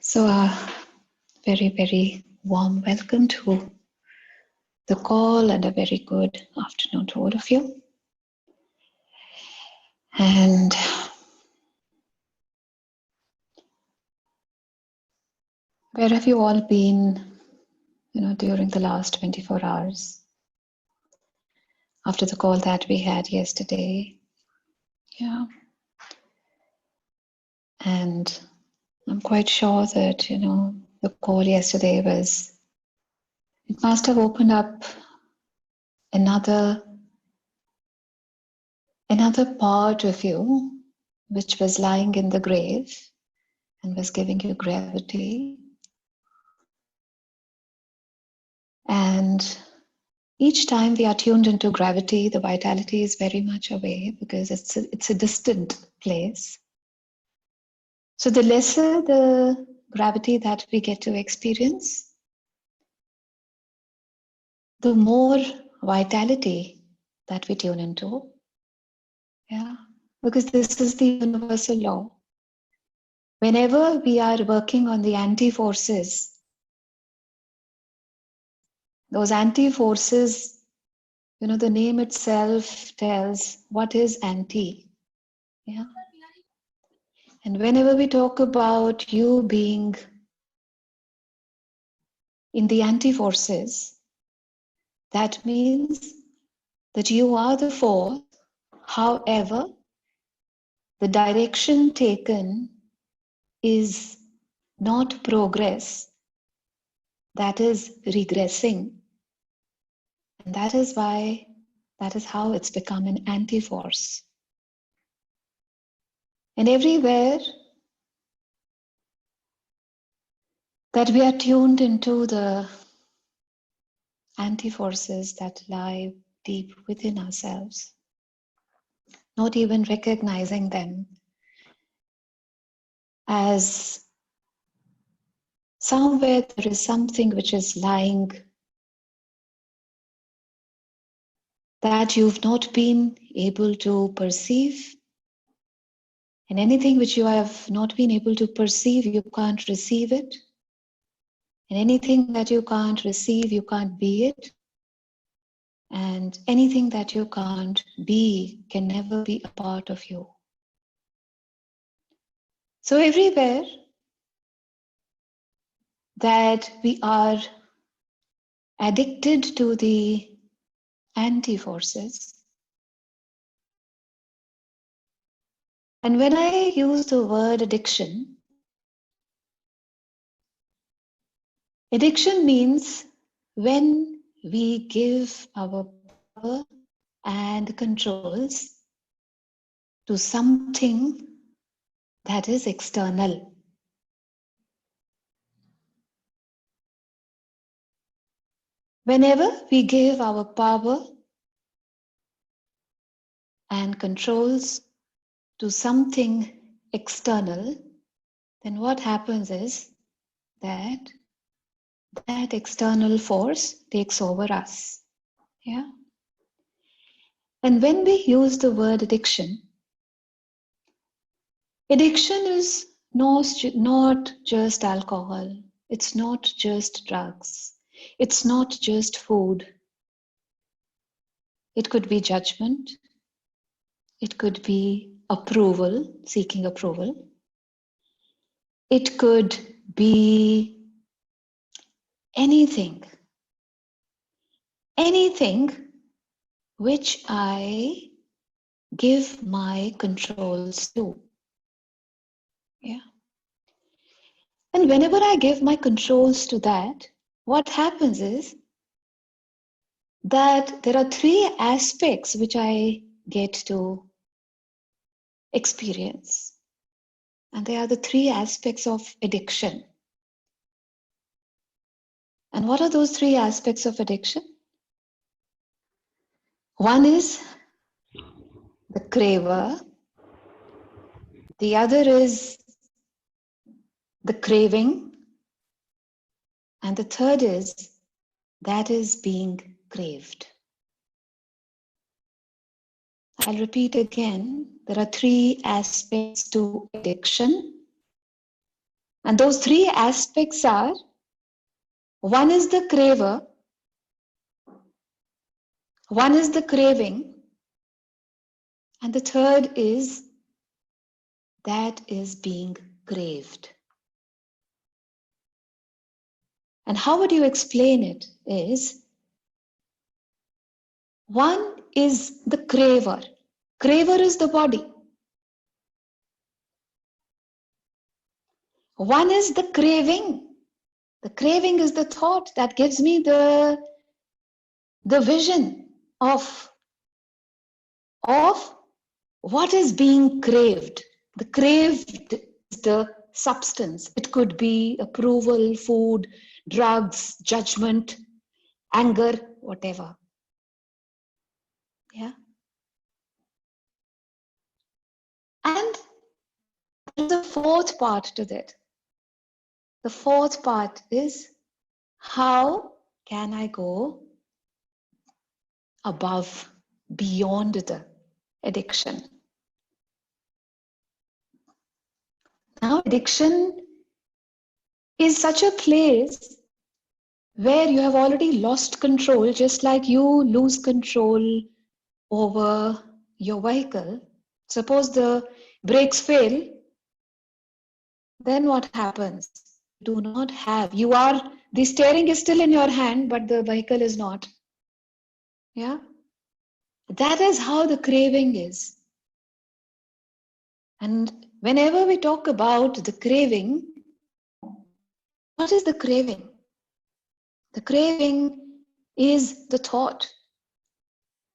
So, a very warm welcome to the call and a very good afternoon to all of you. And where have you all been, during the last 24 hours after the call that we had yesterday? Yeah. And I'm quite sure that, the call yesterday it must have opened up another part of you which was lying in the grave and was giving you gravity. And each time we are tuned into gravity, the vitality is very much away because it's a distant place. So the lesser the gravity that we get to experience, the more vitality that we tune into. Yeah, because this is the universal law. Whenever we are working on the anti-forces, those anti-forces, the name itself tells what is anti. Yeah. And whenever we talk about you being in the anti-forces, that means that you are the force. However, the direction taken is not progress, that is regressing. And that is how it's become an anti-force. And everywhere that we are tuned into the anti-forces that lie deep within ourselves, not even recognizing them as somewhere there is something which is lying that you've not been able to perceive. And anything which you have not been able to perceive, you can't receive it. And anything that you can't receive, you can't be it. And anything that you can't be can never be a part of you. So everywhere that we are addicted to the anti-forces, and when I use the word addiction means when we give our power and controls to something that is external. Whenever we give our power and controls to something external, then what happens is that external force takes over us. Yeah. And when we use the word addiction is not just alcohol. It's not just drugs. It's not just food. It could be judgment. It could be approval, seeking approval. It could be anything which I give my controls to. Yeah. And whenever I give my controls to that, what happens is that there are three aspects which I get to experience. And they are the three aspects of addiction. And what are those three aspects of addiction? One is the craver. The other is the craving. And the third is that is being craved. I'll repeat again. There are three aspects to addiction. And those three aspects are, one is the craver, one is the craving, and the third is that is being craved. And how would you explain it is, one is the craver. Craver is the body. One is the craving. The craving is the thought that gives me the vision of what is being craved. The craved is the substance. It could be approval, food, drugs, judgment, anger, whatever. Yeah. And there's a fourth part to that. The fourth part is, how can I go above, beyond the addiction? Now, addiction is such a place where you have already lost control, just like you lose control over your vehicle. Suppose the brakes fail, then what happens? Do not have, the steering is still in your hand, but the vehicle is not. Yeah? That is how the craving is. And whenever we talk about the craving, what is the craving? The craving is the thought.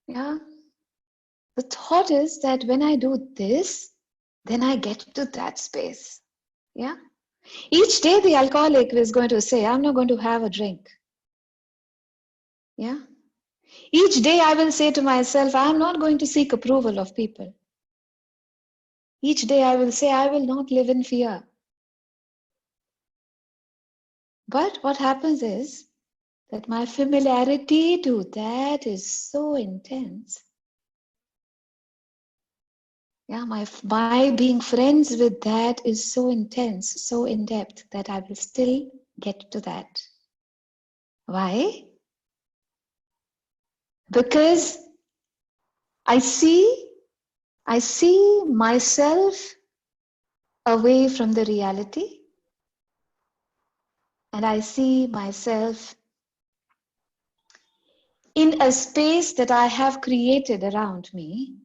Yeah? The thought is that when I do this, then I get to that space. Yeah? Each day the alcoholic is going to say, I'm not going to have a drink. Yeah? Each day I will say to myself, I'm not going to seek approval of people. Each day I will say, I will not live in fear. But what happens is that my familiarity to that is so intense. Yeah, my being friends with that is so intense, so in depth, that I will still get to that. Why? Because I see myself away from the reality, and I see myself in a space that I have created around me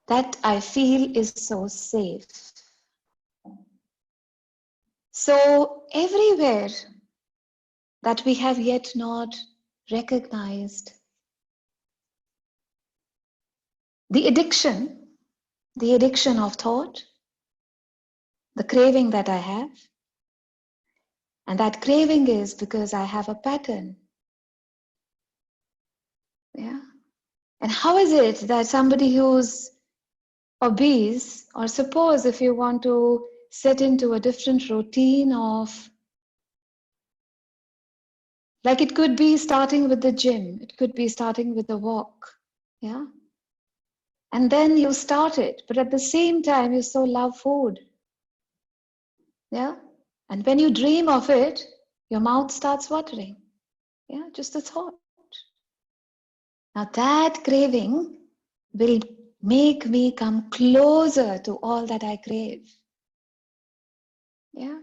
that I feel is so safe. So everywhere that we have yet not recognized the addiction of thought, the craving that I have, and that craving is because I have a pattern. Yeah. And how is it that somebody who's obese, or suppose if you want to set into a different routine of, like it could be starting with the gym, it could be starting with a walk, yeah? And then you start it, but at the same time you so love food, yeah? And when you dream of it, your mouth starts watering, yeah? Just a thought. Now that craving will make me come closer to all that I crave, yeah?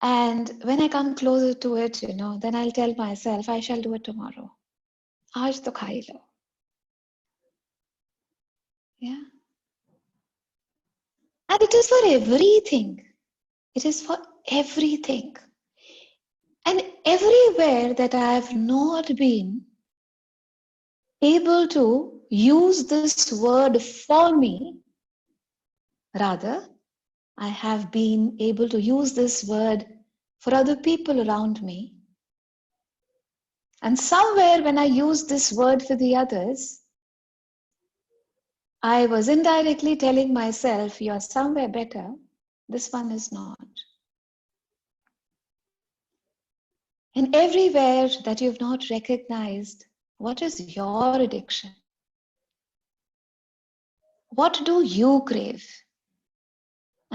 And when I come closer to it, then I'll tell myself, I shall do it tomorrow. Aaj to khai lo. Yeah. And it is for everything. It is for everything. And everywhere that I have not been able to use this word for me, rather, I have been able to use this word for other people around me. And somewhere when I use this word for the others, I was indirectly telling myself, you're somewhere better. This one is not. And everywhere that you've not recognized, what is your addiction? What do you crave?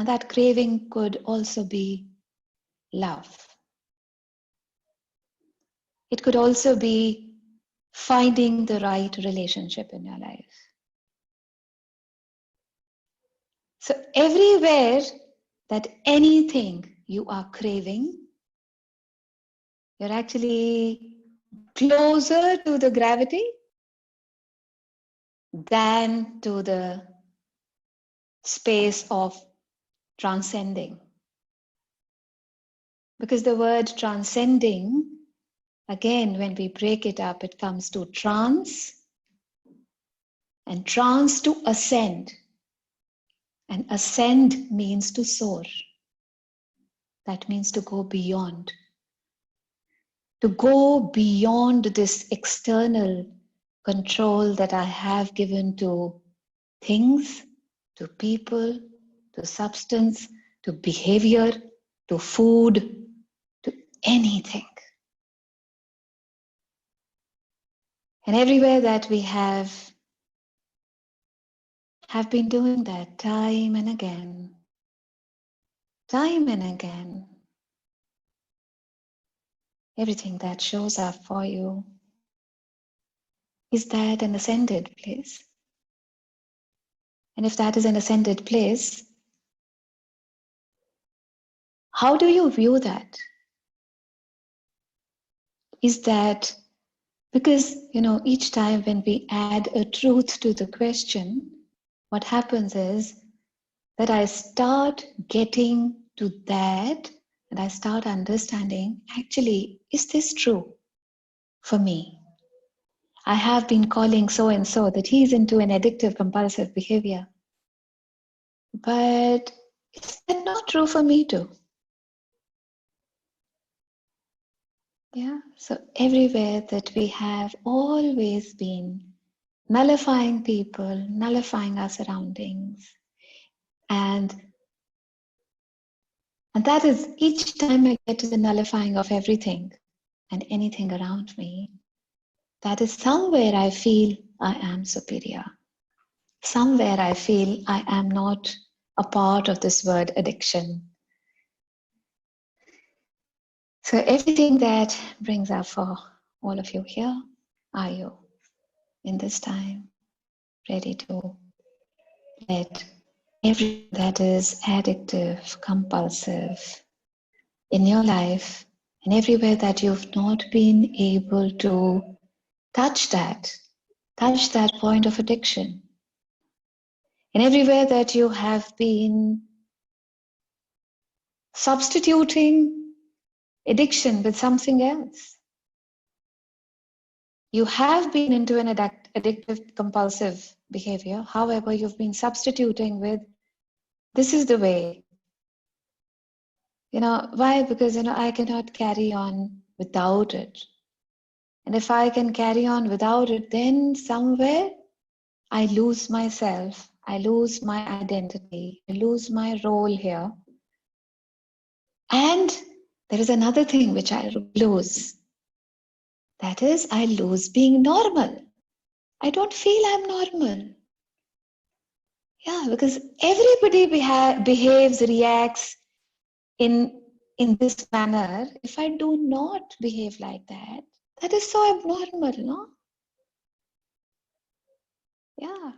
And that craving could also be love. It could also be finding the right relationship in your life. So everywhere that anything you are craving, you're actually closer to the gravity than to the space of transcending. Because the word transcending, again, when we break it up, it comes to trans, and trans to ascend. And ascend means to soar. That means to go beyond. To go beyond this external control that I have given to things, to people, to substance, to behavior, to food, to anything. And everywhere that we have been doing that time and again, time and again. Everything that shows up for you, is that an ascended place? And if that is an ascended place, how do you view that? Is that because, each time when we add a truth to the question, what happens is that I start getting to that and I start understanding, actually, is this true for me? I have been calling so and so that he's into an addictive compulsive behavior. But is that not true for me too? Yeah, so everywhere that we have always been nullifying people, nullifying our surroundings, and that is each time I get to the nullifying of everything and anything around me, that is somewhere I feel I am superior. Somewhere I feel I am not a part of this word addiction. So everything that brings up for all of you here, are you in this time ready to let everything that is addictive, compulsive in your life, and everywhere that you've not been able to touch that point of addiction, and everywhere that you have been substituting addiction with something else. You have been into an addictive compulsive behavior. However, you've been substituting with, this is the way. Why? Because, I cannot carry on without it. And if I can carry on without it, then somewhere I lose myself. I lose my identity. I lose my role here. And there is another thing which I lose. That is, I lose being normal. I don't feel I'm normal. Yeah, because everybody behaves, reacts in this manner. If I do not behave like that, that is so abnormal, no? Yeah.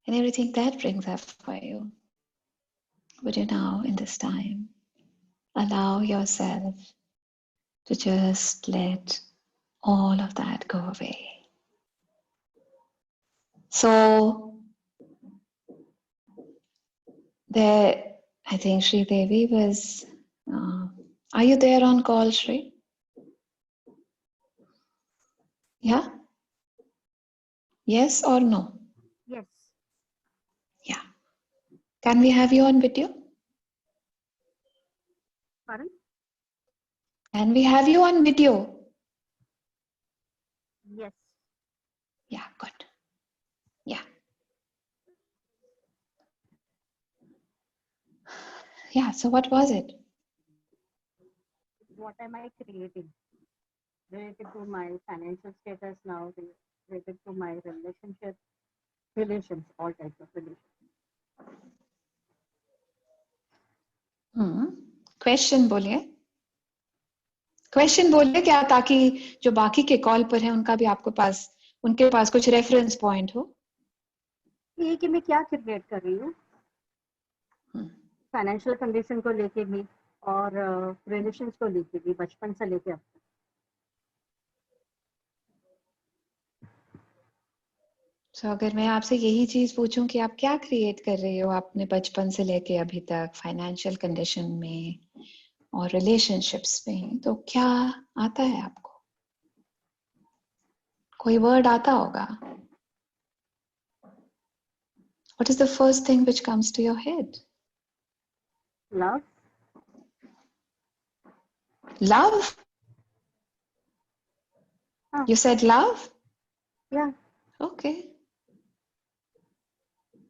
And everything that brings up for you. Would you now, in this time, allow yourself to just let all of that go away? So, there, I think Sri Devi was, are you there on call, Sri? Yeah? Yes or no? Yes. Yeah. Can we have you on video? Pardon? Can we have you on video? Yes. Yeah, good. Yeah. Yeah, so what was it? What am I creating? Related to my financial status now, related to my relations, all types of relations. Question बोलिए, क्या, ताकि जो बाकी के call पर हैं उनका भी उनके पास कुछ रेफरेंस पॉइंट हो। ये कि मैं क्या क्रिएट कर रही हूँ हम्म, फाइनेंशियल कंडीशन को लेके भी और रिलेशंस को लेके भी, बचपन से लेके अब तक। तो अगर मैं आपसे यही चीज पूछूं कि आप क्या क्रिएट कर रही हो अपने बचपन से लेके अभी तक फाइनेंशियल कंडीशन में और रिलेशनशिप्स में, तो क्या आता है आपको? कोई वर्ड आता होगा? What is the first thing which comes to your head? Love. Love? हाँ। You said love? या Okay.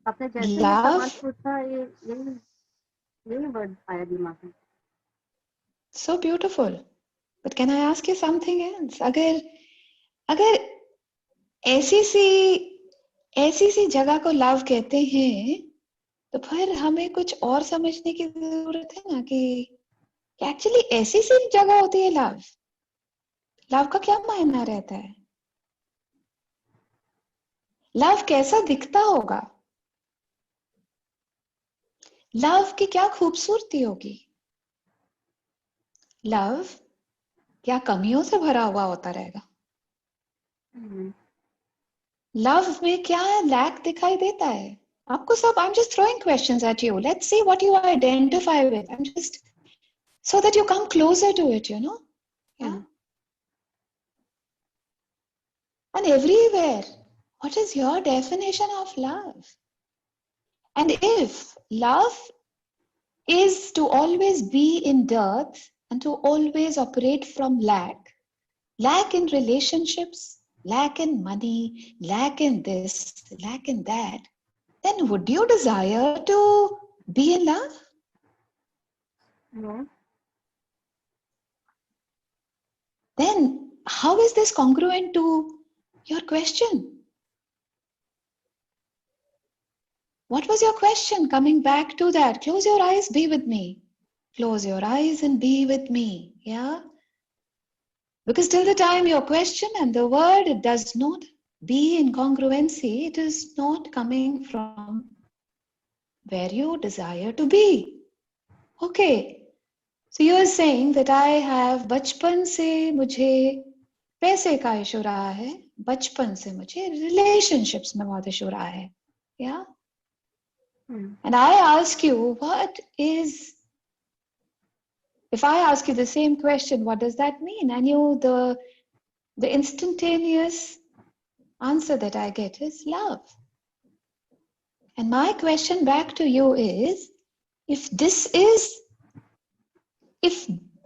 आपने जैसे ये सवाल Love? पूछा, यही वर्ड आया दिमाग में। So beautiful. But can I ask you something else? अगर ऐसी सी जगह को लव कहते हैं, तो फिर हमें कुछ और समझने की जरूरत है ना, कि एक्चुअली ऐसी सी जगह होती है लव। लव का क्या मायना रहता है? लव कैसा दिखता होगा? लव की क्या खूबसूरती होगी? लव क्या कमियों से भरा हुआ होता रहेगा? लव में क्या लैक दिखाई देता है आपको? सब I am just throwing questions eight you, let's see what you identify with, I am just so that you come closer to it, yeah. And everywhere, what is your definition of love? And if love is to always be in dearth and to always operate from lack in relationships, lack in money, lack in this, lack in that, then would you desire to be in love? No. Then how is this congruent to your question? What was your question? Coming back to that, close your eyes, be with me. Close your eyes and be with me, yeah? Because till the time your question and the word, it does not be in congruency, it is not coming from where you desire to be. Okay, so you are saying that I have बचपन से मुझे पैसे का issue रहा है, बचपन से मुझे relationships में बहुत इशू रहा है, yeah? And I ask you, if I ask you the same question, what does that mean? And the instantaneous answer that I get is love. And my question back to you is,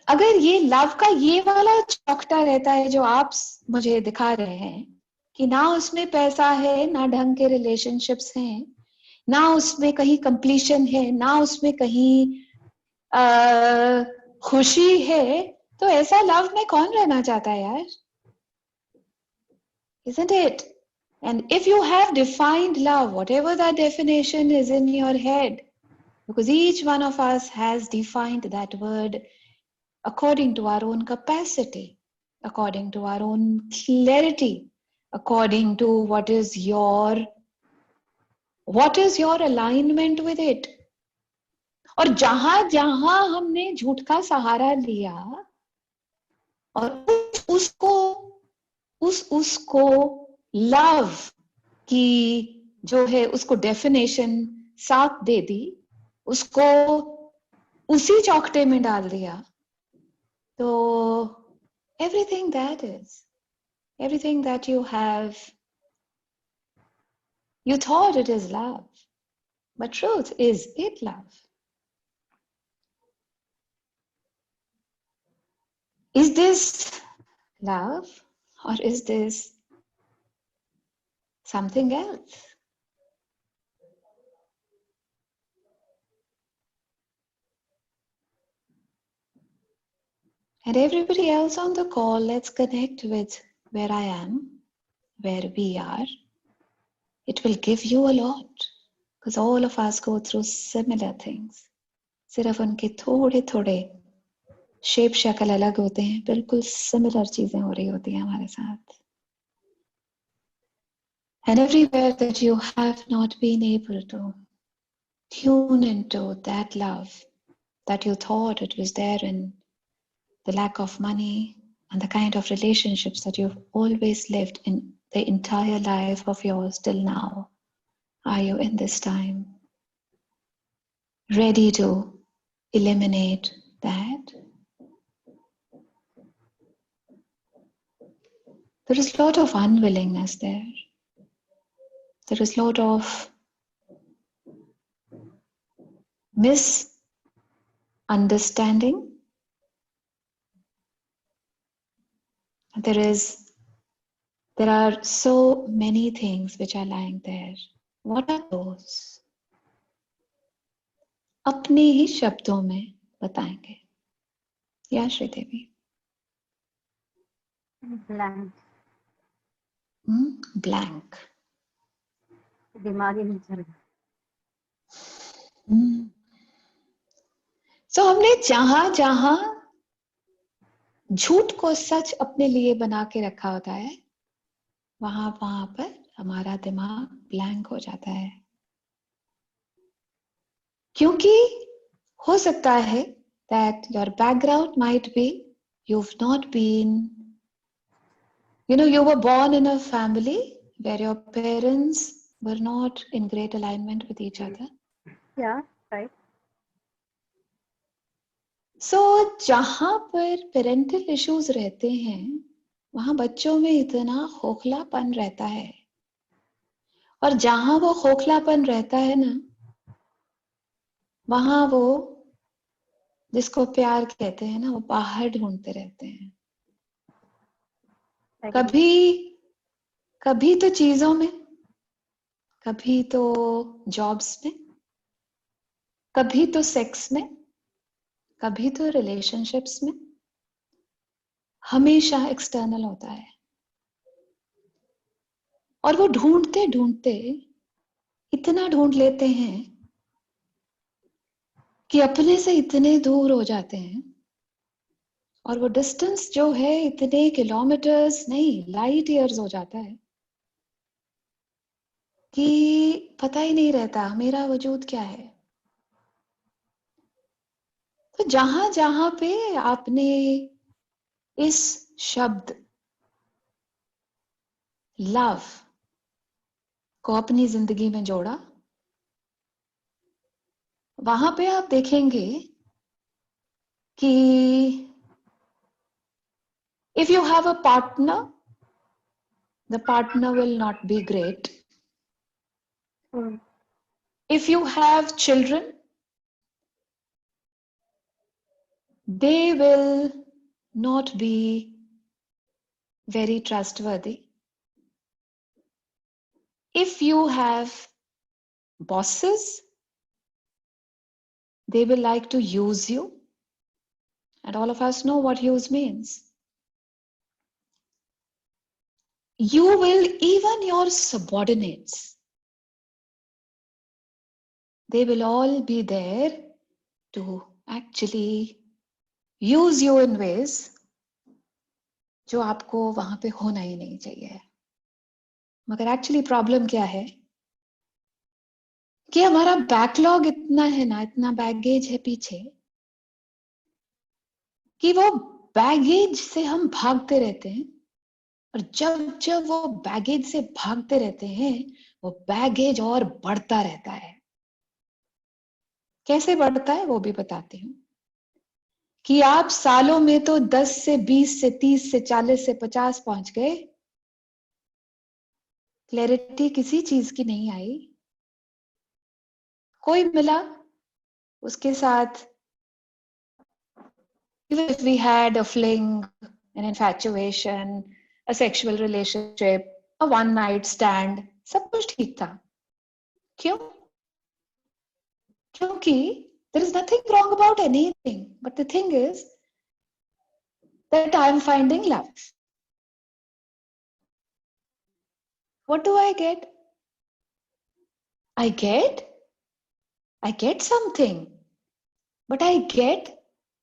अगर ये love का ये वाला चौकटा रहता है जो आप मुझे दिखा रहे हैं, कि ना उसमें पैसा है, ना ढंग के रिलेशनशिप्स हैं, ना उसमें कहीं कंप्लीशन है, ना उसमें कहीं खुशी है, तो ऐसा लव में कौन रहना चाहता है यार? Isn't it? And if you have defined love, whatever that definition is in your head, because each one of us has defined that word according to our own capacity, according to our own clarity, according to what is your alignment with it. और जहां जहां हमने झूठ का सहारा लिया और उसको love की जो है उसको डेफिनेशन साथ दे दी, उसको उसी चौकटे में डाल दिया, तो everything that you have, you thought it is love, but truth, is it love? Is this love or is this something else? And everybody else on the call, let's connect with where I am, where we are. It will give you a lot, because all of us go through similar things, सिर्फ उनके थोड़े थोड़े shape शक्ल अलग होते हैं, बिल्कुल similar चीजें हो रही होती हैं हमारे साथ. And everywhere that you have not been able to tune into that love that you thought it was there in the lack of money and the kind of relationships that you've always lived in the entire life of yours till now, are you in this time ready to eliminate that? There is a lot of unwillingness there. There is a lot of misunderstanding. There are so many things which are lying there. What are those? अपने ही शब्दों में बताएंगे. या Sridevi? Blank. Blank. दिमाग ही नहीं चल रहा. So हमने जहां जहां झूठ को सच अपने लिए बना के रखा होता है, वहां वहां पर हमारा दिमाग ब्लैंक हो जाता है. क्योंकि हो सकता है that your background might be you've not been, you were born in a family where your parents were not in great alignment with each other. Yeah, right. So जहां पर पेरेंटल इश्यूज रहते हैं, वहां बच्चों में इतना खोखलापन रहता है, और जहां वो खोखलापन रहता है ना, वहां वो जिसको प्यार कहते हैं ना, वो बाहर ढूंढते रहते हैं. कभी तो चीजों में, कभी तो जॉब्स में, कभी तो सेक्स में, कभी तो रिलेशनशिप्स में. हमेशा एक्सटर्नल होता है. और वो ढूंढते ढूंढते इतना ढूंढ लेते हैं कि अपने से इतने दूर हो जाते हैं, और वो डिस्टेंस जो है इतने किलोमीटर्स नहीं, लाइट ईयर्स हो जाता है कि पता ही नहीं रहता मेरा वजूद क्या है. तो जहां जहां पे आपने इस शब्द लव को अपनी जिंदगी में जोड़ा, वहां पे आप देखेंगे कि if you have a partner, the partner will not be great. If you have children, they will not be very trustworthy. If you have bosses, they will like to use you. And all of us know what use means. You will, even your subordinates, they will all be there to actually use you in ways जो आपको वहां पे होना ही नहीं चाहिए. मगर actually problem क्या है कि हमारा बैकलॉग इतना है ना, इतना बैगेज है पीछे, कि वो बैगेज से हम भागते रहते हैं. और जब जब वो बैगेज से भागते रहते हैं, वो बैगेज और बढ़ता रहता है. कैसे बढ़ता है वो भी बताती हूँ. कि आप सालों में तो 10 से 20 से 30 से 40 से 50 पहुंच गए, क्लैरिटी किसी चीज की नहीं आई. कोई मिला उसके साथ, even if we had a fling, an infatuation, a sexual relationship, a one night stand, सब कुछ ठीक था. क्यों? क्योंकि there is nothing wrong about anything, but the thing is that I am finding love. What do I get? I get something. but I get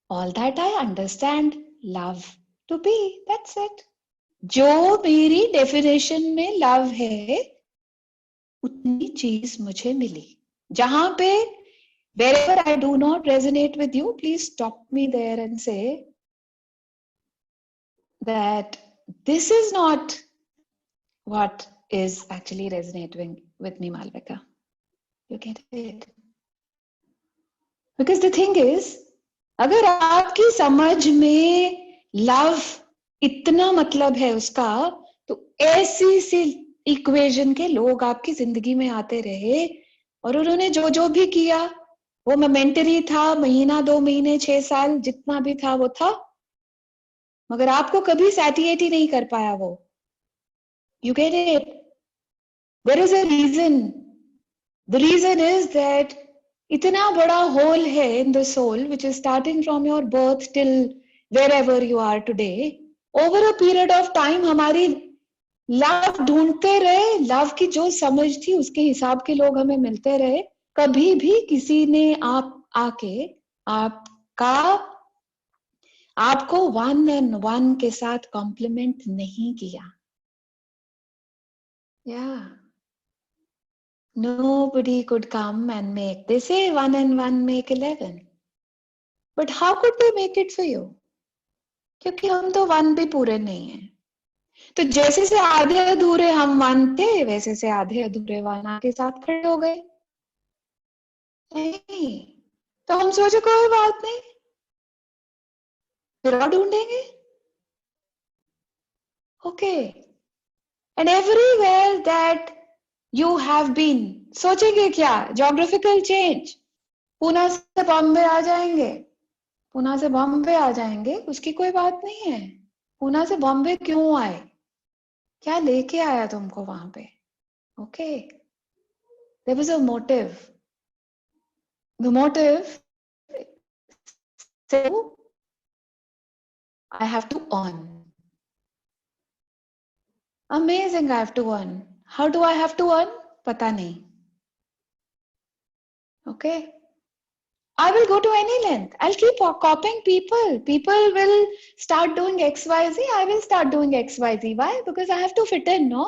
all that I understand love to be. That's it. जो मेरी definition में love है उतनी चीज मुझे मिली. जहां पे wherever I do not resonate with you, please stop me there and say that this is not what is actually resonating with me, Malvika. You get it? Because the thing is, अगर आपकी समझ में love इतना मतलब है उसका, तो ऐसी सी इक्वेशन के लोग आपकी जिंदगी में आते रहे और उन्होंने जो जो भी किया, वो मोमेंटरी था, महीना 2 महीने 6 साल जितना भी था वो था, मगर आपको कभी सैटिस्फाइड ही नहीं कर पाया वो. You get it? There is a reason. The reason is that इतना बड़ा होल है in the soul which is starting from your birth till wherever you are today. Over a period of time हमारी love ढूंढते रहे, love की जो समझ थी उसके हिसाब के लोग हमें मिलते रहे. कभी भी किसी ने आके आपको 1-on-1 के साथ कॉम्प्लीमेंट नहीं किया. Yeah. Nobody could come and make. They say 1-on-1 make 11. But how could they make it for you? क्योंकि हम तो 1 भी पूरे नहीं हैं. तो जैसे से आधे अधूरे हम 1 थे, वैसे से आधे अधूरे 1 के साथ खड़े हो गए. नहीं, तो हम सोचे कोई बात नहीं, फिर और ढूंढेंगे. Okay. And everywhere that you have been, सोचेंगे क्या? Geographical change. पूना से बॉम्बे आ जाएंगे, पूना से बॉम्बे आ जाएंगे, उसकी कोई बात नहीं है. पूना से बॉम्बे क्यों आए? क्या लेके आया तुमको वहां पे? Okay, there was a motive. The motive, so I have to earn. Amazing, I have to earn. How do I have to earn? पता नहीं. Okay. I will go to any length. I'll keep copying people. People will start doing XYZ. I will start doing XYZ. Why? Because I have to fit in, no?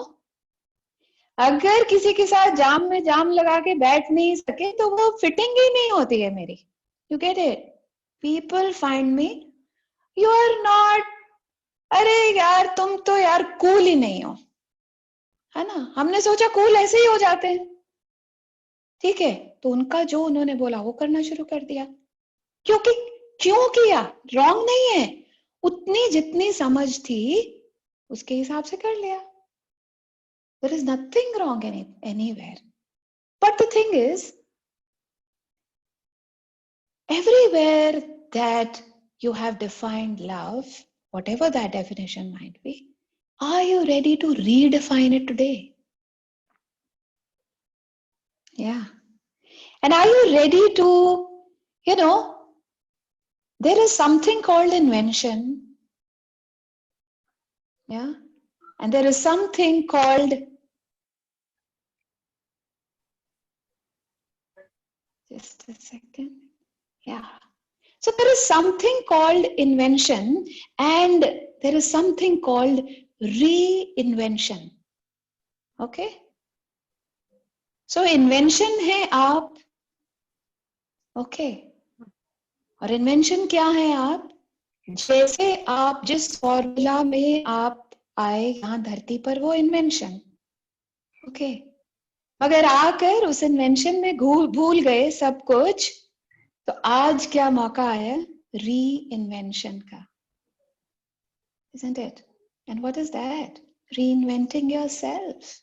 अगर किसी के साथ जाम में जाम लगा के बैठ नहीं सके तो वो फिटिंग ही नहीं होती है मेरी. You get it? People find me. You are not. अरे यार तुम तो यार कूल ही नहीं हो, है ना? हमने सोचा कूल ऐसे ही हो जाते हैं. ठीक है, तो उनका जो उन्होंने बोला वो करना शुरू कर दिया. क्योंकि क्यों किया? रॉन्ग नहीं है, उतनी जितनी समझ थी उसके हिसाब से कर लिया. There is nothing wrong anywhere. But the thing is, everywhere that you have defined love, whatever that definition might be, are you ready to redefine it today? Yeah. And are you ready to, there is something called invention. Yeah. And there is something called, just a second. Yeah. So there is something called invention and there is something called reinvention. Okay. So invention है आप, okay. और invention क्या है आप? जैसे आप जिस formula में आप आए यहाँ धरती पर, वो इन्वेंशन. ओके. अगर आकर उस इन्वेंशन में भूल गए सब कुछ, तो आज क्या मौका आया? री-इन्वेंशन का. Isn't it? And what is that? Reinventing yourself.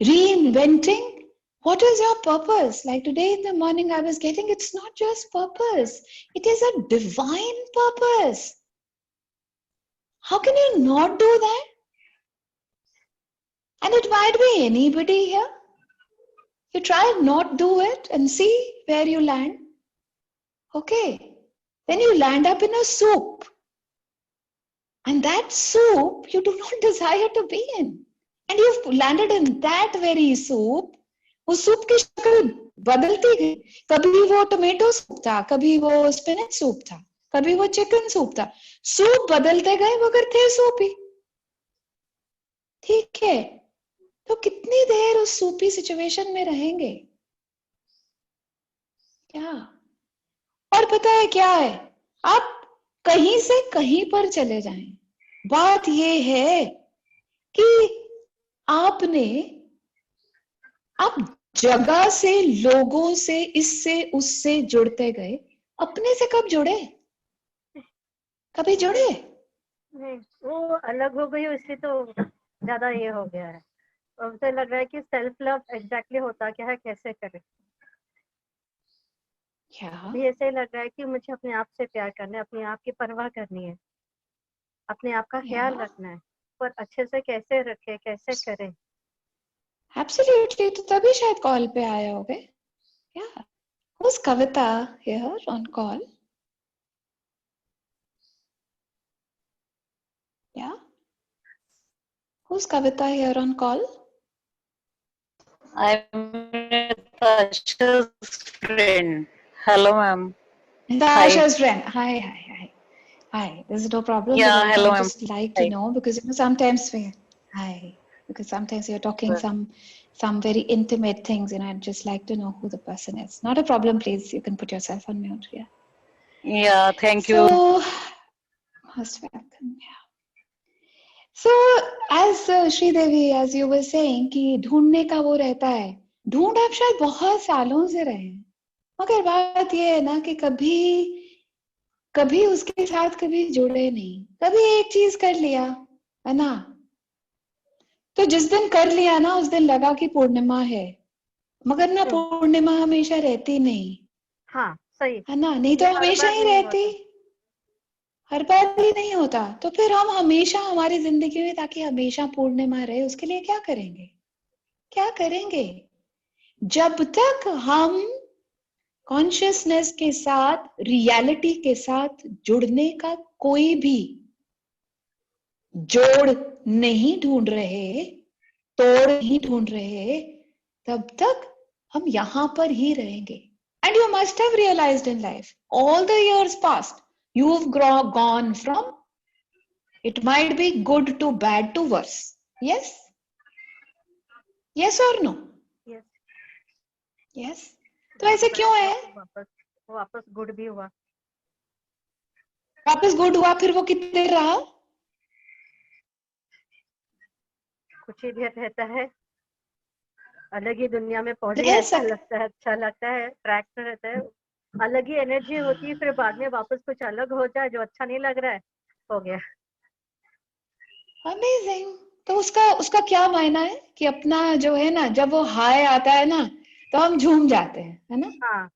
Reinventing what is your purpose? Like today in the morning I was getting, it's not just purpose. It is a divine purpose. How can you not do that? And it might be anybody here. You try and not do it and see where you land. Okay. Then you land up in a soup. And that soup you do not desire to be in. And you've landed in that very soup. उस soup की शक्ल बदलती गई। कभी वो tomato soup था, कभी वो स्पिनच सूप था, कभी वो चिकन सूप था। सूप बदलते गए मगर थे सूप ही। ठीक है, तो कितनी देर उस सूपी सिचुएशन में रहेंगे? क्या? और पता है क्या है, आप कहीं से कहीं पर चले जाएं, बात ये है कि आपने आप जगह से, लोगों से, इससे उससे जुड़ते गए, अपने से कब जुड़े? कभी जुड़े? नहीं, वो अलग हो गई इसलिए तो ज्यादा ये हो गया है। और मुझे लग रहा है कि सेल्फ लव एग्जैक्टली होता क्या है, कैसे करें। क्या? अभी ऐसे ही लग रहा है कि मुझे अपने आप से प्यार करना है, अपने आप की परवाह करनी है, अपने आप का ख्याल या रखना है, पर अच्छे से कैसे रखे, कैसे करें। एब्सोल्युटली, तो तभी शायद कॉल पे आए होगे। या who's Kavita here on call? Yeah, who's Kavita here on call? I'm Tasha's friend. Hello, ma'am. Dasha's friend. Hi. This is no problem, but Yeah, I hello, would ma'am. just like to Hi. know because sometimes we hi because sometimes you're talking some very intimate things, I'd just like to know who the person is. Not a problem, please. You can put yourself on mute. Yeah. Yeah, thank you. So, most welcome. Yeah. So, as Sri Devi, as you were saying, कि ढूंढने का वो रहता है, ढूंढ आप शायद बहुत सालों से रहे हैं, मगर बात ये है ना कि कभी उसके साथ कभी जुड़े नहीं, कभी एक चीज कर लिया है ना, तो जिस दिन कर लिया ना उस दिन लगा कि पूर्णिमा है, मगर ना पूर्णिमा हमेशा रहती नहीं। हाँ सही, है ना, नहीं तो ये हर हमेशा बार ही नहीं रहती, होता। हर बार ही नहीं होता। तो फिर हम हमेशा हमारी जिंदगी में, ताकि हमेशा पूर्णिमा रहे, उसके लिए क्या करेंगे? क्या करेंगे? जब तक हम कॉन्शियसनेस के साथ, रियलिटी के साथ जुड़ने का कोई भी जोड़ नहीं ढूंढ रहे, तोड़ नहीं ढूंढ रहे, तब तक हम यहां पर ही रहेंगे। And you must have realized in life, all the years past, you've gone from, it might be good to bad to worse. Yes? Yes or no? Yes. Yes. तो ऐसे क्यों है? वापस गुड भी हुआ। वापस गुड हुआ, फिर वो कितने देर रहा? कुछ ही देर रहता है, अलग ही दुनिया में पहुंच गया, ऐसा लगता है, अच्छा लगता है, ट्रैक पे रहता है, अलग ही एनर्जी होती है, फिर बाद में वापस कुछ अलग हो जाए जो अच्छा नहीं लग रहा है, हो गया। अमेजिंग। तो उसका क्या मायना है कि अपना जो है ना, जब वो हाई आता है ना तो हम झूम जाते हैं, है ना? हाँ,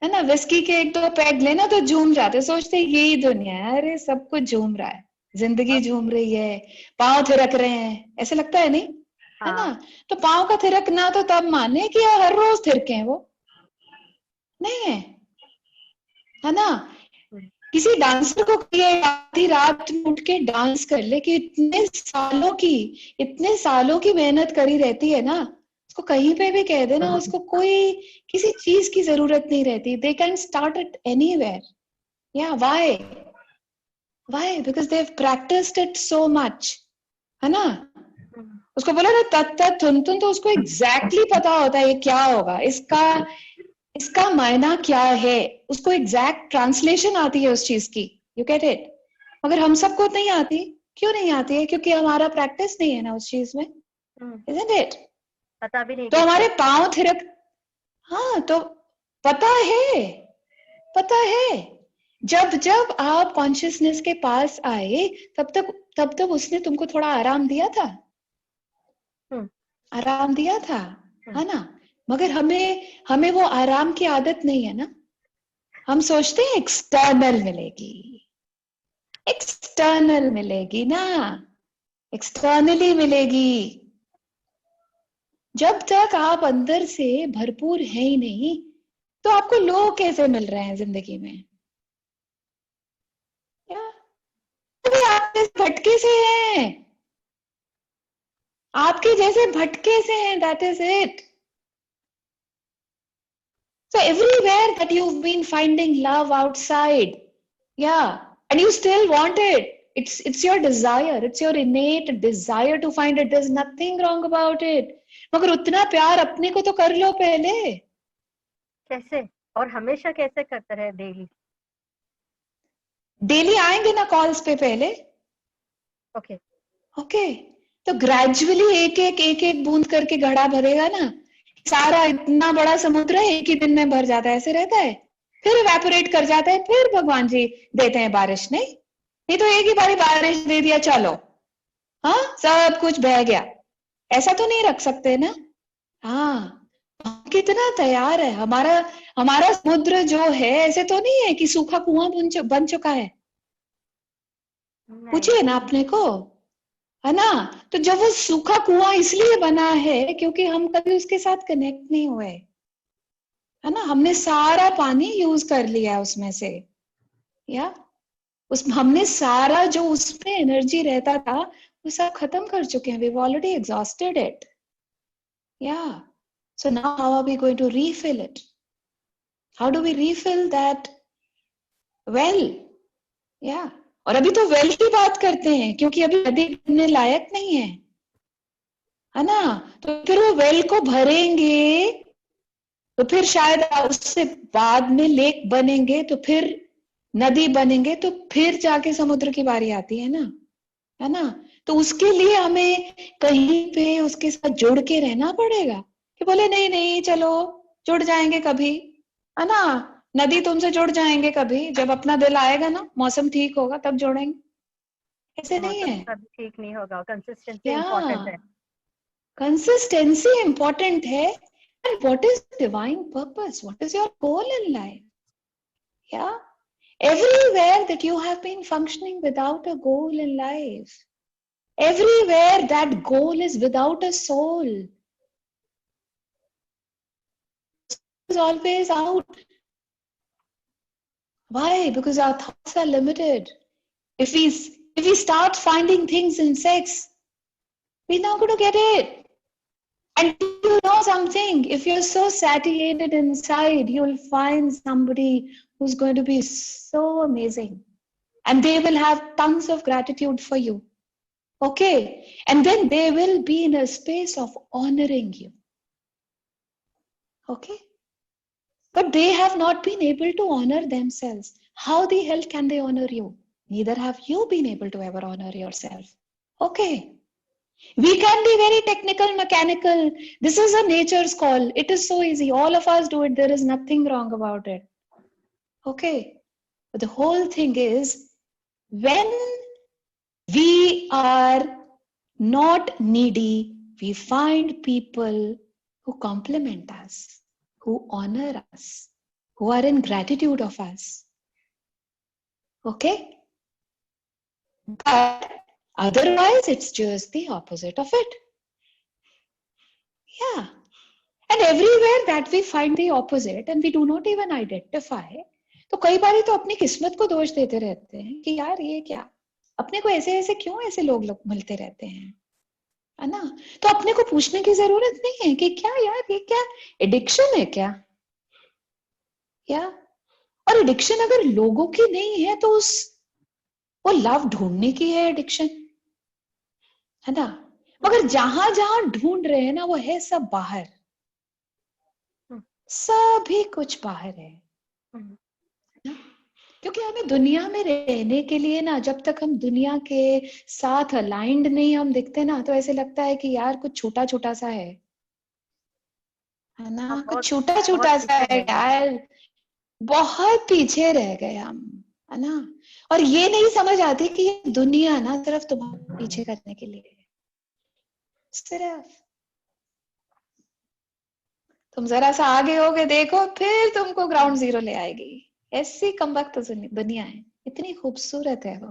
है ना, विस्की के एक दो पैग लेना तो झूम जाते, सोचते यही दुनिया है, अरे सब कुछ झूम रहा है, जिंदगी झूम रही है, पांव थिरक रहे हैं, ऐसे लगता है नहीं? है ना? तो पांव का थिरकना तो तब माने कि हर रोज थिरके, वो नहीं है, है ना? किसी डांसर को आधी रात में उठ के डांस कर ले, कि इतने सालों की मेहनत करी रहती है ना, उसको कहीं पे भी कह देना, उसको कोई किसी चीज की जरूरत नहीं रहती, they can start it anywhere. या why? Because they have practised it so much, है ना? उसको बोला ना तत तत थुन थुन, तो उसको एग्जैक्टली पता होता है ये क्या होगा, इसका मायना क्या है, उसको एग्जैक्ट ट्रांसलेशन आती है उस चीज की। You get it? मगर हम सबको नहीं आती। क्यों नहीं आती है? क्योंकि हमारा प्रैक्टिस नहीं है ना उस चीज में, इजंट इट? पता भी नहीं, तो हमारे पांव थिरक, हाँ तो पता है, जब जब आप कॉन्शियसनेस के पास आए, तब तक उसने तुमको थोड़ा आराम दिया था, आराम दिया था, है ना? मगर हमें वो आराम की आदत नहीं है ना, हम सोचते हैं एक्सटर्नल मिलेगी ना, एक्सटर्नली मिलेगी। जब तक आप अंदर से भरपूर है ही नहीं, तो आपको लोग कैसे मिल रहे हैं जिंदगी में? क्या आपके भटके से हैं, आपके जैसे भटके से हैं, that is it. So everywhere that you've been finding love outside, yeah, and you still want it. It's your desire. It's your innate desire to find it. There's nothing wrong about it. मगर उतना प्यार अपने को तो कर लो पहले. कैसे और हमेशा कैसे करते रहे डेली? डेली आएंगे ना कॉल्स पे पहले. ओके ओके तो ग्रेजुअली एक बूंद करके घड़ा भरेगा ना. सारा इतना बड़ा समुद्र है एक ही दिन में भर जाता है. ऐसे रहता है. फिर इवेपोरेट कर जाता है. फिर भगवान जी देते हैं बारिश. नहीं तो एक ही बारी बारिश दे दिया चलो हाँ सब कुछ बह गया. ऐसा तो नहीं रख सकते ना. हाँ कितना तैयार है हमारा समुद्र जो है. ऐसे तो नहीं है कि सूखा कुआं बन चुका है. पूछिए ना अपने को है ना. तो जब वो सूखा कुआं इसलिए बना है क्योंकि हम कभी उसके साथ कनेक्ट नहीं हुए है ना. हमने सारा पानी यूज कर लिया उसमें से. या हमने सारा जो उसमें एनर्जी रहता था वो सब खत्म कर चुके हैं. we've already exhausted it. Yeah. So now how are we going to refill it? How do we refill that well? Yeah. और अभी तो वेल की बात करते हैं क्योंकि अभी नदी बनने लायक नहीं है ना. तो फिर वो वेल को भरेंगे तो फिर शायद उससे बाद में लेक बनेंगे तो फिर नदी बनेंगे तो फिर जाके समुद्र की बारी आती है ना. तो उसके लिए हमें कहीं पे उसके साथ जुड़ के रहना पड़ेगा कि बोले नहीं चलो जुड़ जाएंगे कभी है ना. नदी तुमसे जुड़ जाएंगे कभी जब अपना दिल आएगा ना. मौसम ठीक होगा तब जोड़ेंगे. ऐसे नहीं है. ठीक नहीं होगा. कंसिस्टेंसी इम्पोर्टेंट है. कंसिस्टेंसी इम्पोर्टेंट है. And what is divine purpose? What is your goal in life? Yeah. Everywhere that you have been functioning without a goal in life, everywhere that goal is without a soul, is always out. Why? Because our thoughts are limited. If we start finding things in sex, we're not going to get it. And you know something, if you're so satiated inside, you'll find somebody who's going to be so amazing. And they will have tons of gratitude for you. Okay? And then they will be in a space of honoring you. Okay? But they have not been able to honor themselves. How the hell can they honor you? Neither have you been able to ever honor yourself. Okay? We can be very technical, mechanical. This is a nature's call. It is so easy. All of us do it. There is nothing wrong about it. Okay? But the whole thing is, when we are not needy, we find people who compliment us, who honor us, who are in gratitude of us. Okay? But otherwise, it's just the opposite of it. Yeah. And everywhere that we find the opposite and we do not even identify, तो कई बार तो अपनी किस्मत को दोष देते रहते हैं कि यार ये क्या, अपने को ऐसे क्यों ऐसे लोग मिलते रहते हैं, है ना. तो अपने को पूछने की जरूरत नहीं है कि क्या यार ये क्या एडिक्शन है क्या. या और एडिक्शन अगर लोगों की नहीं है तो वो लव ढूंढने की है एडिक्शन, है ना. मगर जहां जहां ढूंढ रहे हैं ना वो है सब बाहर. सभी कुछ बाहर है. क्योंकि हमें दुनिया में रहने के लिए ना, जब तक हम दुनिया के साथ अलाइंड नहीं हम दिखते ना, तो ऐसे लगता है कि यार कुछ छोटा छोटा सा है ना. कुछ छोटा छोटा सा है यार. बहुत पीछे रह गए हम, है ना. और ये नहीं समझ आती कि ये दुनिया ना सिर्फ तुम्हारे पीछे करने के लिए है. सिर्फ तुम जरा सा आगे होगे देखो फिर तुमको ग्राउंड जीरो ले आएगी. ऐसी कमबख्त दुनिया है. इतनी खूबसूरत है वो.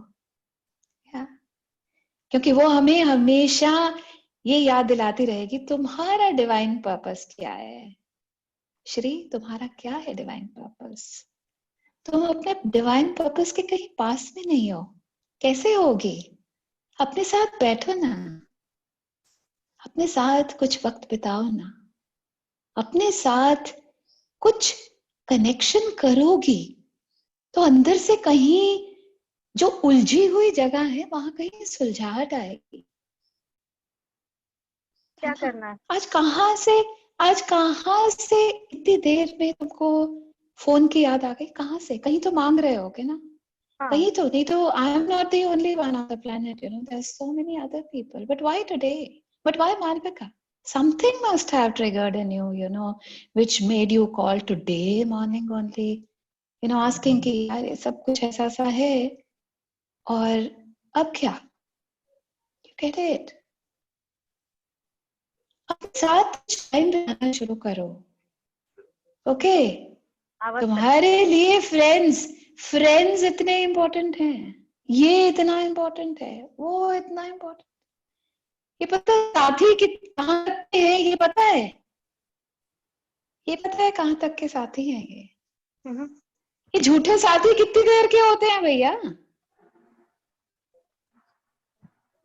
क्योंकि वो हमें हमेशा ये याद दिलाती रहेगी तुम्हारा डिवाइन पर्पस क्या है. श्री तुम्हारा क्या है डिवाइन पर्पस. तुम अपने डिवाइन पर्पस के कहीं पास में नहीं हो. कैसे होगी. अपने साथ बैठो ना, अपने साथ कुछ वक्त बिताओ ना, अपने साथ कुछ कनेक्शन करोगी तो अंदर से कहीं जो उलझी हुई जगह है वहां कहीं सुलझाहट आएगी। क्या करना है? आज कहाँ से इतनी देर में तुमको फोन की याद आ गई? कहाँ से? कहीं तो मांग रहे होगे ना? हाँ, कहीं तो नहीं तो I am not the only one on the planet, there are so many other people, but why today? But why Malvika? Something must have triggered in you, which made you call today morning only, asking कि यार ये सब कुछ ऐसा सा है और अब क्या? You get it? अपने साथ टाइम बिताना शुरू करो, ओके? आवाज तुम्हारे लिए फ्रेंड्स इतने इम्पोर्टेंट हैं, ये इतना इम्पोर्टेंट है, वो इतना इम्पोर्टेंट। ये पता है साथी कहाँ तक के हैं? ये पता है कहाँ तक के साथी हैं ये? ये झूठे साथी कितनी देर के होते हैं भैया?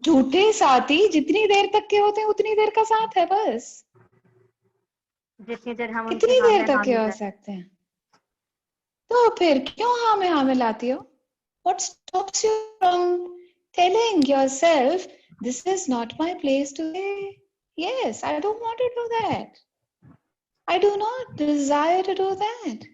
झूठे साथी जितनी देर तक के होते हैं उतनी देर का साथ है बस। जितनी देर हम कितनी उनके देर तक के हो सकते हैं? तो फिर क्यों हाँ में हाँ मिलाती हो? What stops you from telling yourself, this is not my place to say yes, I don't want to do that, I do not desire to do that.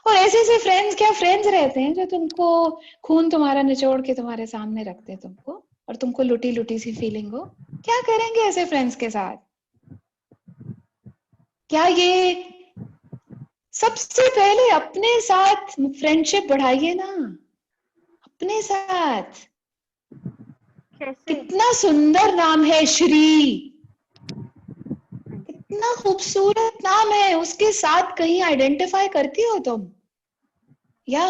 और ऐसे फ्रेंड्स क्या फ्रेंड्स रहते हैं जो तुमको खून तुम्हारा निचोड़ के तुम्हारे सामने रखते हैं तुमको, और तुमको लुटी लुटी सी फीलिंग हो। क्या करेंगे ऐसे फ्रेंड्स के साथ? क्या ये सबसे पहले अपने साथ फ्रेंडशिप बढ़ाइए ना, अपने साथ। कैसे? कितना सुंदर नाम है श्री, कितना खूबसूरत नाम है, उसके साथ कहीं आइडेंटिफाई करती हो तुम? या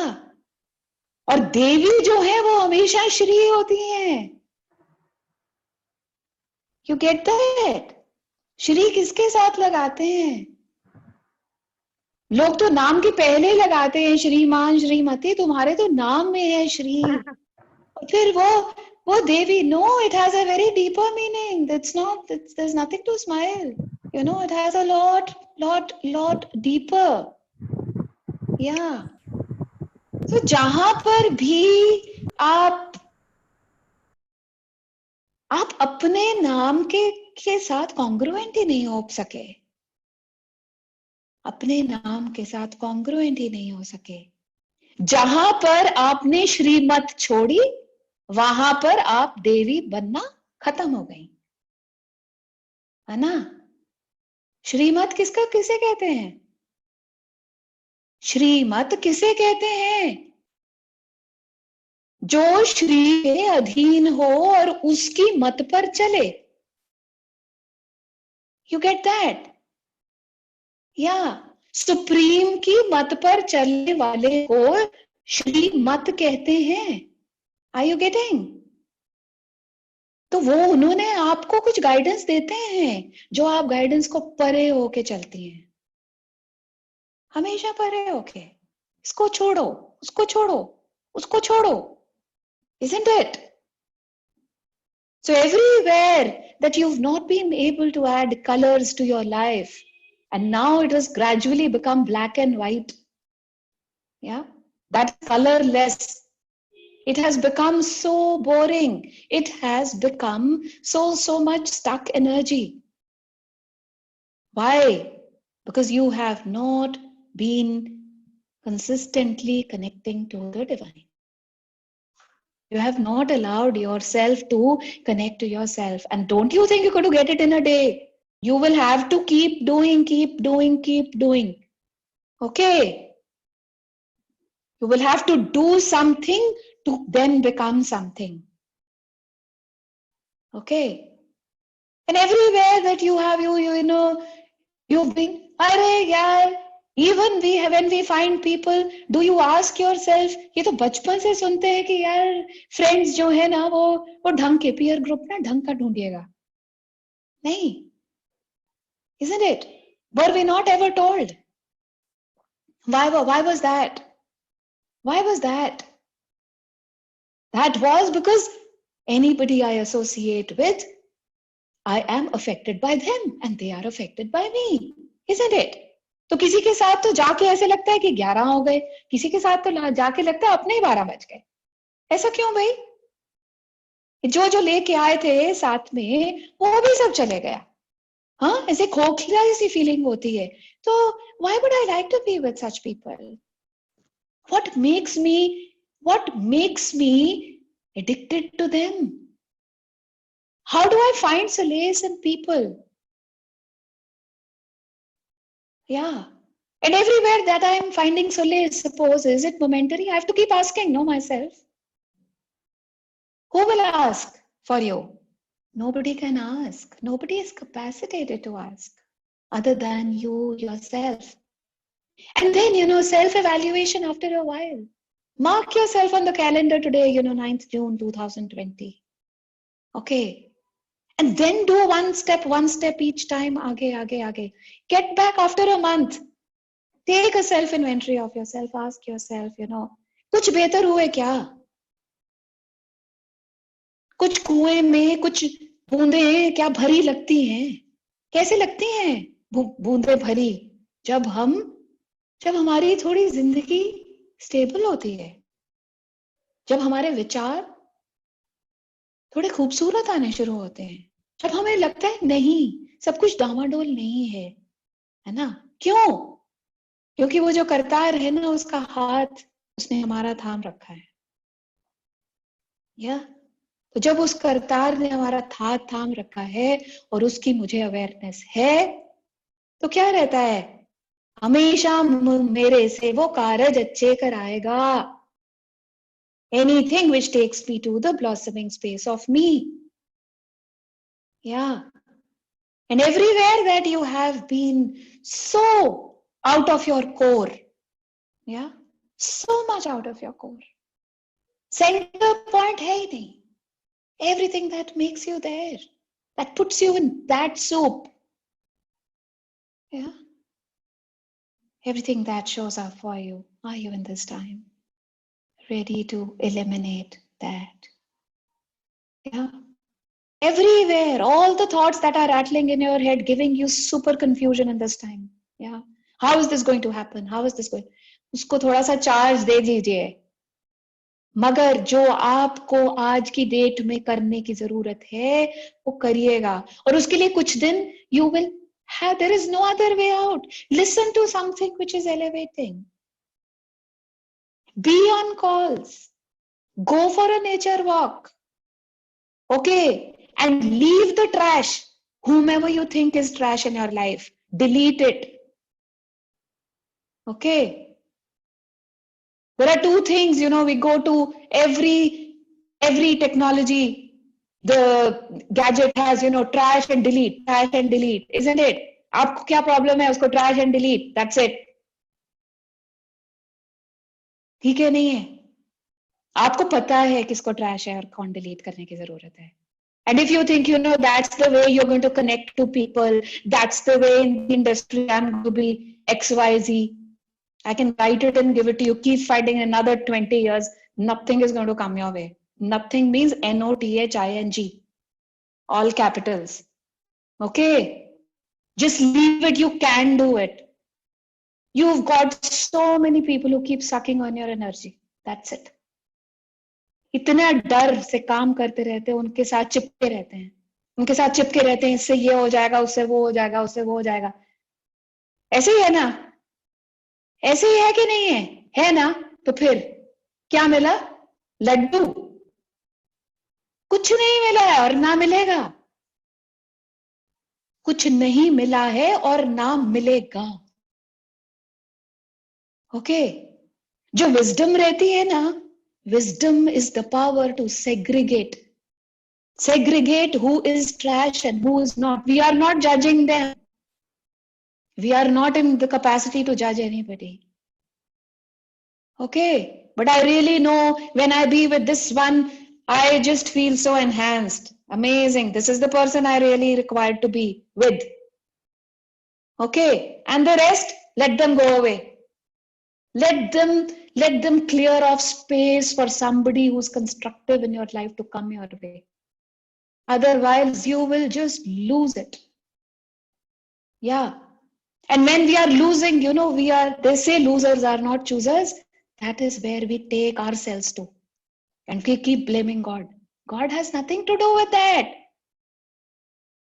और देवी जो है वो हमेशा श्री होती है। You get that? श्री किसके साथ लगाते हैं? लोग तो नाम के पहले लगाते हैं श्रीमान श्रीमती, तुम्हारे तो नाम में है श्री। और फिर वो देवी, no, it has a very deeper meaning, there's nothing to smile, it has a lot deeper. Yeah. तो जहां पर भी आप अपने नाम के साथ कॉन्ग्रुएंट ही नहीं हो सके, अपने नाम के साथ कॉन्ग्रुएंट ही नहीं हो सके, जहां पर आपने श्रीमत छोड़ी वहां पर आप देवी बनना खत्म हो गई, है ना? श्रीमत किसे कहते हैं? श्रीमत किसे कहते हैं? जो श्री के अधीन हो और उसकी मत पर चले। You get that? या सुप्रीम की मत पर चलने वाले को श्रीमत कहते हैं। Are you getting? तो वो उन्होंने आपको कुछ गाइडेंस देते हैं, जो आप गाइडेंस को परे होके चलती हैं, हमेशा परे होके। इसको छोड़ो, उसको छोड़ो, उसको छोड़ो, isn't it? So everywhere that you've not been able to add colors to your life, and now it has gradually become black and white, yeah, that's colorless. It has become so boring. It has become so much stuck energy. Why? Because you have not been consistently connecting to the divine. You have not allowed yourself to connect to yourself. And don't you think you're going to get it in a day? You will have to keep doing. Okay? You will have to do something to then become something. Okay? And everywhere that you have, you've been, अरे यार, even when we find people, do you ask yourself, ये तो बचपन से सुनते हैं कि यार फ्रेंड्स जो है ना वो ढंग के पीयर ग्रुप ना ढंग का ढूंढिएगा। नहीं, isn't it? Were we not ever told? Why was that? Why was that? That was because anybody I associate with, I am affected by them and they are affected by me, isn't it? तो किसी के साथ तो जाके ऐसे लगता है कि 11 हो गए, किसी के साथ तो जाके लगता है अपने ही 12 बज गए। ऐसा क्यों भाई? जो जो लेके आए थे साथ में वो भी सब चले गया। हाँ, ऐसे खोखला सी फीलिंग होती है। तो why would I like to be with such people? What makes me addicted to them? How do I find solace in people? Yeah. And everywhere that I am finding solace, suppose, is it momentary? I have to keep asking, no, myself. Who will ask for you? Nobody can ask. Nobody is capacitated to ask other than you yourself. And then, self-evaluation after a while. Mark yourself on the calendar today, 9th June 2020. Okay. And then do one step each time. Aage. Get back after a month. Take a self-inventory of yourself. Ask yourself, कुछ बेहतर हुए क्या? कुछ कुएं में कुछ बूंदे क्या भरी लगती हैं? कैसे लगती हैं बूंदे भरी? जब हमारी थोड़ी जिंदगी स्टेबल होती है, जब हमारे विचार थोड़े खूबसूरत आने शुरू होते हैं, जब हमें लगता है नहीं, सब कुछ डामाडोल नहीं है ना? क्यों? क्योंकि वो जो करतार है ना, उसका हाथ उसने हमारा थाम रखा है। तो जब उस करतार ने हमारा हाथ थाम रखा है और उसकी मुझे अवेयरनेस है, तो क्या रहता है? हमेशा मेरे से वो कारज अच्छे कराएगा। Anything which takes me to the blossoming space of me. Yeah. And everywhere that you have been so out of your core, yeah, so much out of your core, center point hai hi nahi. Everything that makes you there, that puts you in that soup, yeah, everything that shows up for you, are you in this time ready to eliminate that? Yeah. Everywhere, all the thoughts that are rattling in your head, giving you super confusion in this time. Yeah. How is this going to happen? How is this going? उसको थोड़ा सा charge दे दीजिए। मगर जो आपको आज की date में करने की जरूरत है वो करिएगा, और उसके लिए कुछ दिन you will have, there is no other way out. Listen to something which is elevating. Be on calls. Go for a nature walk. Okay. And leave the trash. Whomever you think is trash in your life, delete it. Okay. There are two things, we go to every technology, the gadget has, trash and delete, isn't it? आपको क्या problem है? उसको trash and delete, that's it. ठीक है, नहीं है? आपको पता है किसको trash है और कौन delete करने की जरूरत है. And if you think, that's the way you're going to connect to people, that's the way in the industry I'm going to be XYZ, I can write it and give it to you. Keep fighting another 20 years. Nothing is going to come your way. Nothing means NOTHING. All capitals. Okay. Just leave it. You can do it. You've got so many people who keep sucking on your energy. That's it. इतना डर से काम करते रहते हैं, उनके साथ चिपके रहते हैं, इससे ये हो जाएगा, उससे वो हो जाएगा, उससे वो हो जाएगा। ऐसे ही है ना? ऐसे ही है कि नहीं है ना? तो फिर क्या मिला? लड्डू। कुछ नहीं मिला है और ना मिलेगा। कुछ नहीं मिला है और ना मिलेगा। ओके। जो विजडम रहती है ना, wisdom is the power to segregate who is trash and who is not. We are not judging them. We are not in the capacity to judge anybody. Okay, but I really know when I be with this one, I just feel so enhanced. Amazing. This is the person I really required to be with. Okay, and the rest, let them go away. Let them clear off space for somebody who's constructive in your life to come your way. Otherwise, you will just lose it. Yeah. And when we are losing, they say losers are not choosers. That is where we take ourselves to. And we keep blaming God. God has nothing to do with that.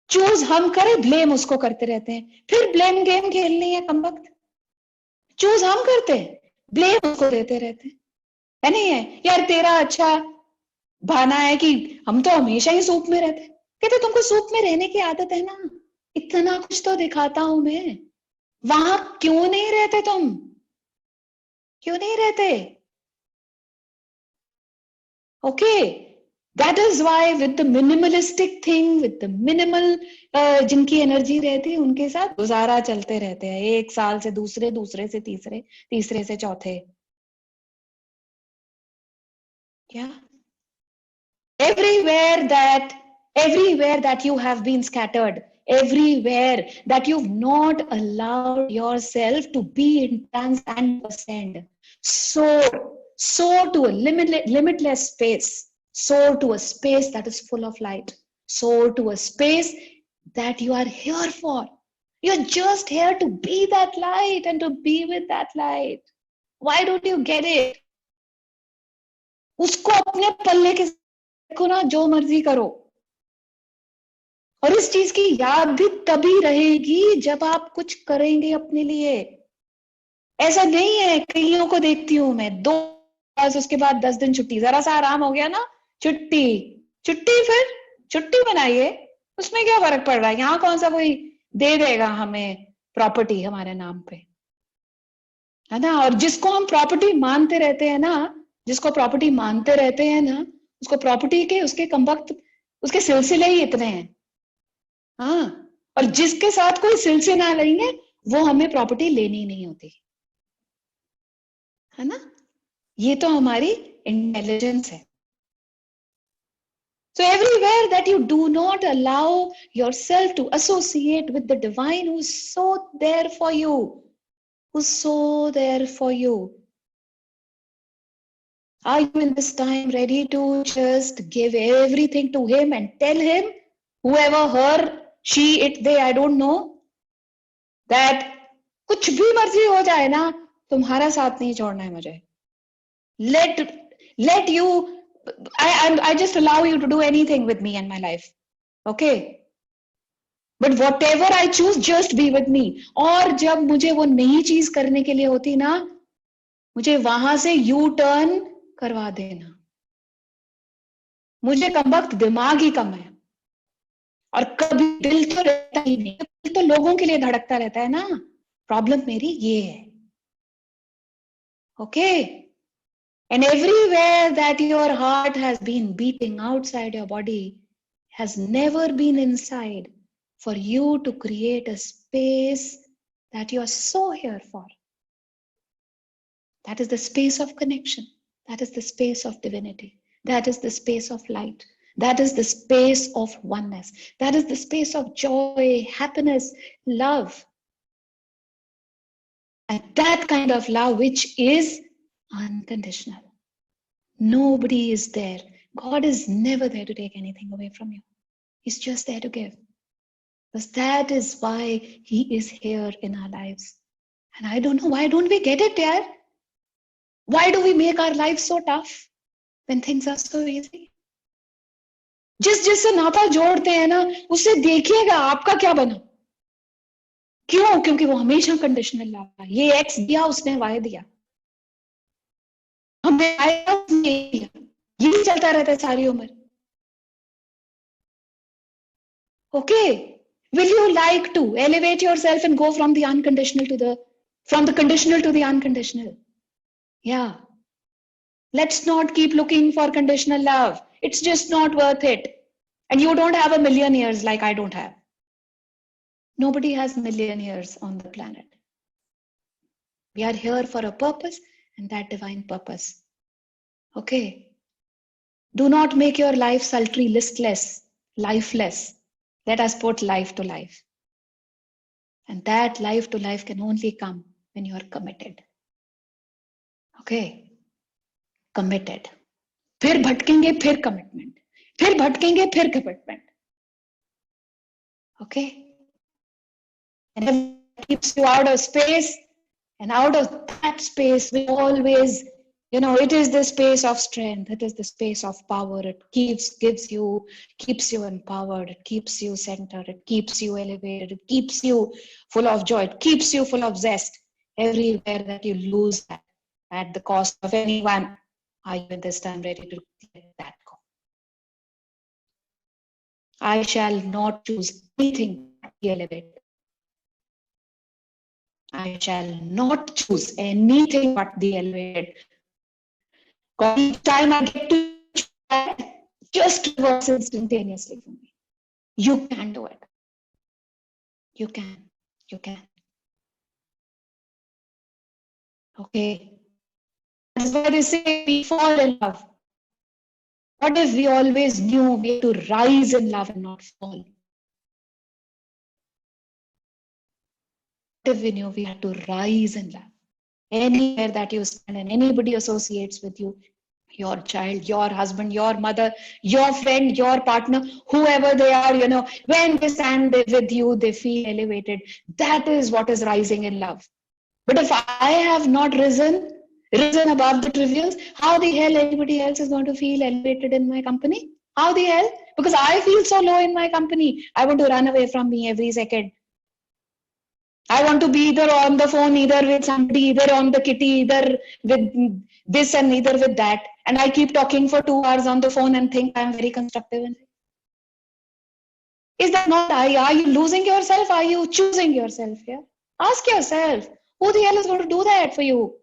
Choose हम करें, blame उसको करते रहते हैं, फिर blame game खेलनी है कम वक्त. चूज हम करते हैं, ब्लेम उसको देते रहते हैं. है नहीं है यार, तेरा अच्छा बहाना है कि हम तो हमेशा ही सूप में रहते हैं. कहते तुमको सूप में रहने की आदत है ना, इतना कुछ तो दिखाता हूं मैं, वहां क्यों नहीं रहते तुम? क्यों नहीं रहते? Okay, that is why with the minimalistic thing, with the minimal जिनकी एनर्जी रहती है उनके साथ गुजारा चलते रहते हैं, एक साल से दूसरे, दूसरे से तीसरे, तीसरे से चौथे. Yeah. Everywhere that you have been scattered, everywhere that you've not allowed yourself to be in trance and ascend, soar to a limitless space, soar to a space that is full of light, soar to a space that you are here for. You're just here to be that light and to be with that light. Why don't you get it? उसको अपने पल्ले के को ना, जो मर्जी करो. और इस चीज की याद भी तभी रहेगी जब आप कुछ करेंगे अपने लिए. ऐसा नहीं है, कईयों को देखती हूं मैं, 2 बस उसके बाद 10 दिन छुट्टी, जरा सा आराम हो गया ना, छुट्टी छुट्टी, फिर छुट्टी बनाइए, उसमें क्या फर्क पड़ रहा है? यहाँ कौन सा कोई दे देगा हमें प्रॉपर्टी हमारे नाम पे, है ना? और जिसको हम प्रॉपर्टी मानते रहते हैं ना, जिसको प्रॉपर्टी मानते रहते हैं ना, उसको प्रॉपर्टी के उसके कमबख्त उसके सिलसिले ही इतने हैं. हाँ, और जिसके साथ कोई सिलसिला नहीं है वो हमें प्रॉपर्टी लेनी नहीं होती, है ना? ये तो हमारी इंटेलिजेंस है. So everywhere that you do not allow yourself to associate with the divine who's so there for you, who's so there for you. Are you in this time ready to just give everything to him and tell him, whoever, her, she, it, they, I don't know, that कुछ भी मर्जी हो जाए ना, तुम्हारा साथ नहीं छोड़ना है मुझे. Let you, I just allow you to do anything with me and my life. Okay? But whatever I choose, just be with me. और जब मुझे वो नई चीज करने के लिए होती ना, मुझे वहां से यू टर्न करवा देना. मुझे कम वक्त दिमाग ही कम है, और कभी दिल तो रहता ही नहीं, दिल तो लोगों के लिए धड़कता रहता है ना. प्रॉब्लम मेरी ये है. Okay? And everywhere that your heart has been beating outside your body has never been inside, for you to create a space that you are so here for. That is the space of connection. That is the space of divinity. That is the space of light. That is the space of oneness. That is the space of joy, happiness, love. And that kind of love which is unconditional. Nobody is there. God is never there to take anything away from you. He's just there to give. Because that is why he is here in our lives. And I don't know, why don't we get it, yaar? Why do we make our lives so tough when things are so easy? जिससे नाता जोड़ते हैं ना, उससे देखिएगा आपका क्या बना. क्यों? क्योंकि वो हमेशा कंडीशनल लव है. ये एक्स दिया, उसने वाई दिया, हमें आया, उसने दिया, यही चलता रहता है सारी उम्र. Okay, will you like to elevate yourself and go from the unconditional to the conditional to the unconditional? Yeah. Let's not keep looking for conditional love. It's just not worth it. And you don't have 1,000,000 years like I don't have. Nobody has 1,000,000 years on the planet. We are here for a purpose, and that divine purpose. Okay. Do not make your life sultry, listless, lifeless. Let us put life to life. And that life to life can only come when you are committed. Okay. Committed. फिर भटकेंगे, फिर commitment. फिर भटकेंगे, फिर commitment. Okay. And keeps you out of space, and out of that space we always, it is the space of strength, it is the space of power. It keeps you empowered, it keeps you centered, it keeps you elevated, it keeps you full of joy, it keeps you full of zest. Everywhere that you lose that at the cost of anyone, are you at this time ready to let that go? I shall not choose anything but the elevated. I shall not choose anything but the elevated. Because each time I get to choose that, just reverse instantaneously for me. You can do it. You can. You can. Okay. That's why they say we fall in love. What if we always knew we had to rise in love and not fall? What if we knew we had to rise in love? Anywhere that you stand and anybody associates with you, your child, your husband, your mother, your friend, your partner, whoever they are, when they stand with you, they feel elevated. That is what is rising in love. But if I have not risen above the trivials, how the hell anybody else is going to feel elevated in my company? How the hell? Because I feel so low in my company. I want to run away from me every second. I want to be either on the phone, either with somebody, either on the kitty, either with this and either with that. And I keep talking for 2 hours on the phone and think I'm very constructive. Is that not I? Are you losing yourself? Are you choosing yourself here? Ask yourself, who the hell is going to do that for you?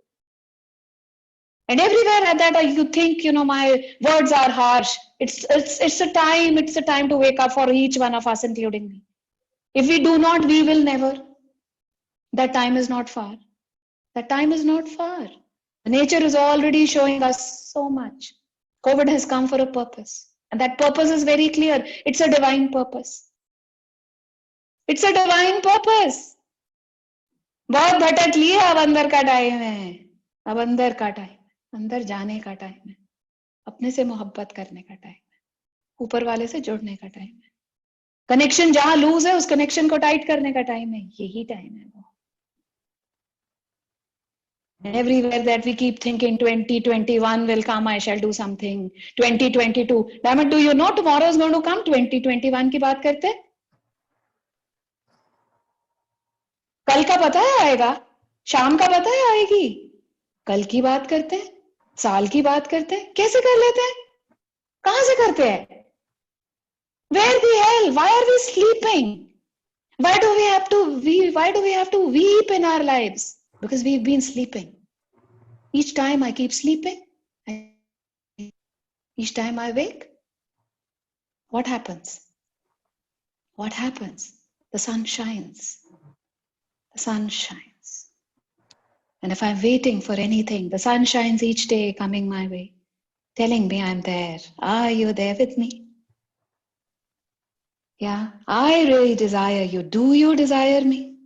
And everywhere at that you think, my words are harsh. It's a time to wake up for each one of us, including me. If we do not, we will never. That time is not far. That time is not far. Nature is already showing us so much. COVID has come for a purpose. And that purpose is very clear. It's a divine purpose. It's a divine purpose. बहुत भटक लिया, अब अंदर का time है. अब अंदर का टाइम, अंदर जाने का टाइम है. अपने से मोहब्बत करने का टाइम है. ऊपर वाले से जुड़ने का टाइम है. कनेक्शन जहां लूज है, उस कनेक्शन को टाइट करने का टाइम है. यही टाइम है वो. Everywhere that we keep thinking 2021 will come, I shall do something. 2022. Damn it, do you know tomorrow is going to come? 2021 की बात करते. कल का पता है आएगा, शाम का पता है आएगी. कल की बात करते हैं, साल की बात करते हैं. कैसे कर लेते हैं? कहां से करते हैं? Where the hell? Why are we sleeping? Why do we have to weep in our lives? Because we've been sleeping. Each time I keep sleeping, each time I wake, what happens? What happens? The sun shines. The sun shines. And if I'm waiting for anything, the sun shines each day coming my way, telling me I'm there. Are you there with me? Yeah, I really desire you. Do you desire me?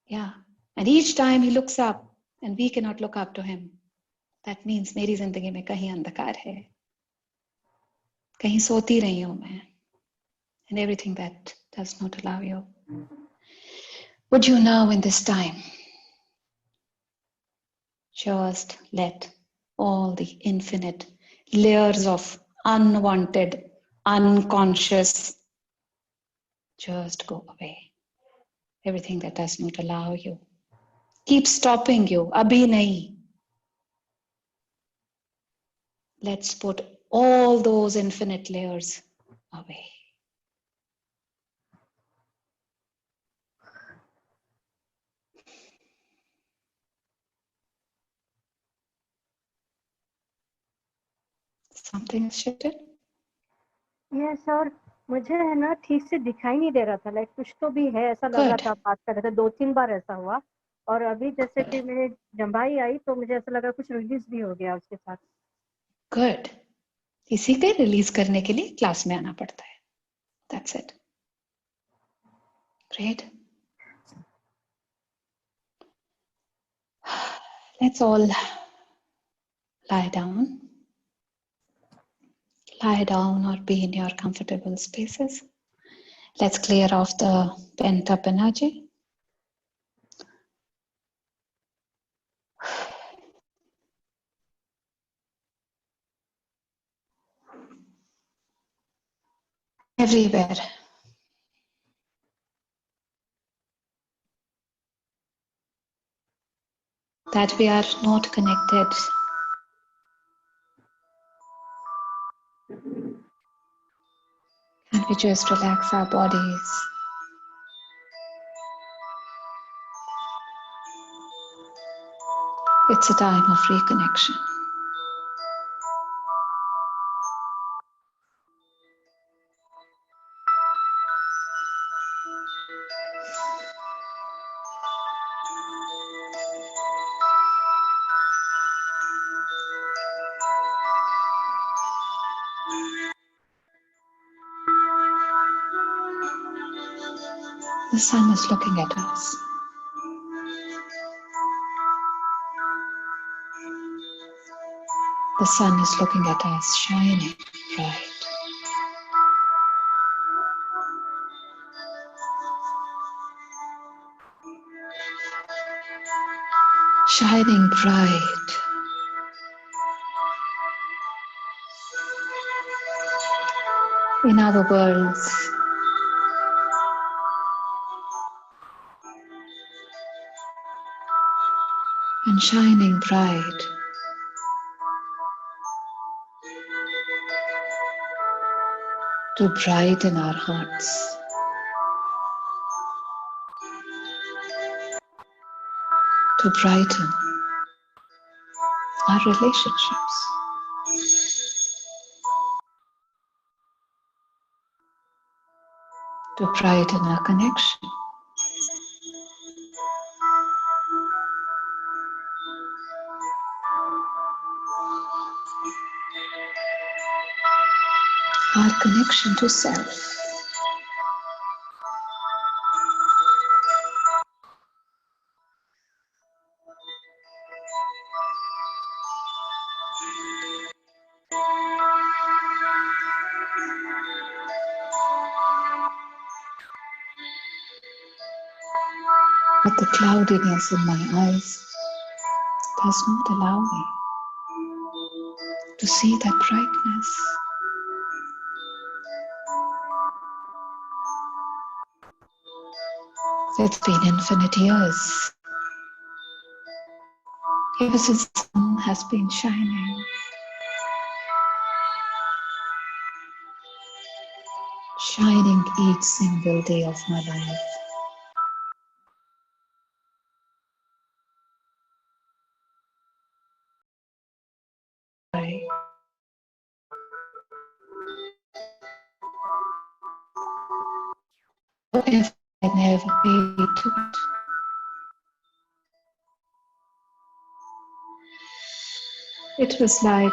Yeah. And each time he looks up and we cannot look up to him, that means मेरी जिंदगी में कहीं अंधकार है, कहीं सोती रही हूं मैं, and everything that does not allow you. Would you now in this time just let all the infinite layers of unwanted, unconscious just go away? Everything that does not allow you, keep stopping you, abhi nahi. Let's put all those infinite layers away. Something is shifted? Yes, sir. मुझे है ना ठीक से दिखाई नहीं दे रहा था. Like कुछ तो भी है, ऐसा लग रहा था. बात कर रहे थे, 2-3 बार ऐसा हुआ. और अभी जैसे कि मेरे जम्भाई आई तो मुझे ऐसा लगा कुछ रिलीज भी हो गया उसके साथ. Good. इसी के रिलीज करने के लिए क्लास में आना पड़ता है. That's it. Great. Let's all lie down. Lie down or be in your comfortable spaces. Let's clear off the pent-up energy. Everywhere. That we are not connected. And we just relax our bodies. It's a time of reconnection. The sun is looking at us. The sun is looking at us, shining bright. Shining bright. In our worlds. And shining bright to brighten our hearts, to brighten our relationships, to brighten our connection. Our connection to self. But the cloudiness in my eyes does not allow me to see that brightness. It's been infinite years ever since the sun has been shining. Shining each single day of my life. If I never paid to it. It was like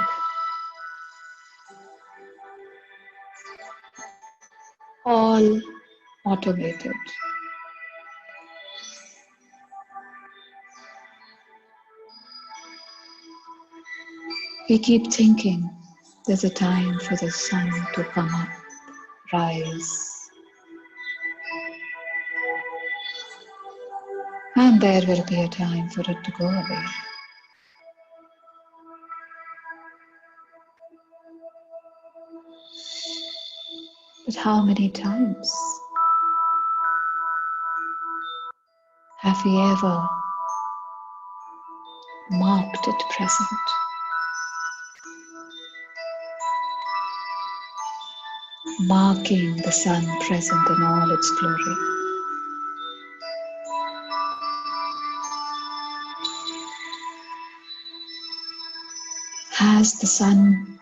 all automated. We keep thinking there's a time for the sun to come up, rise. And there will be a time for it to go away. But how many times have we ever marked it present? Marking the sun present in all its glory. Has the sun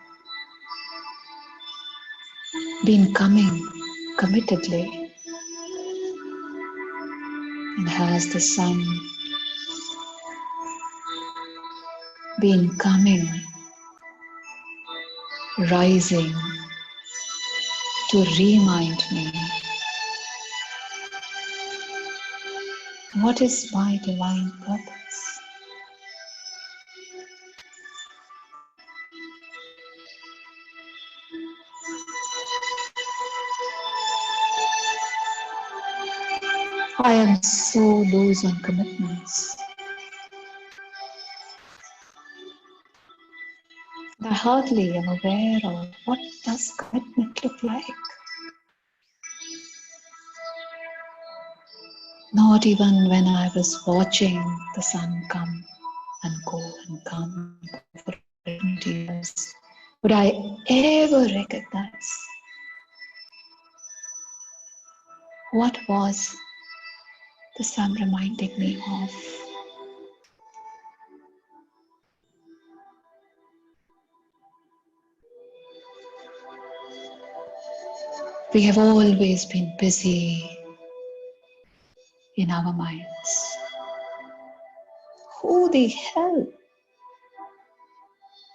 been coming committedly? And has the sun been coming, rising to remind me what is my divine purpose? I am so loose on commitments. I hardly am aware of what does commitment look like. Not even when I was watching the sun come and go and come for 20 years would I ever recognize what was the sun reminding me of. We have always been busy in our minds. Who the hell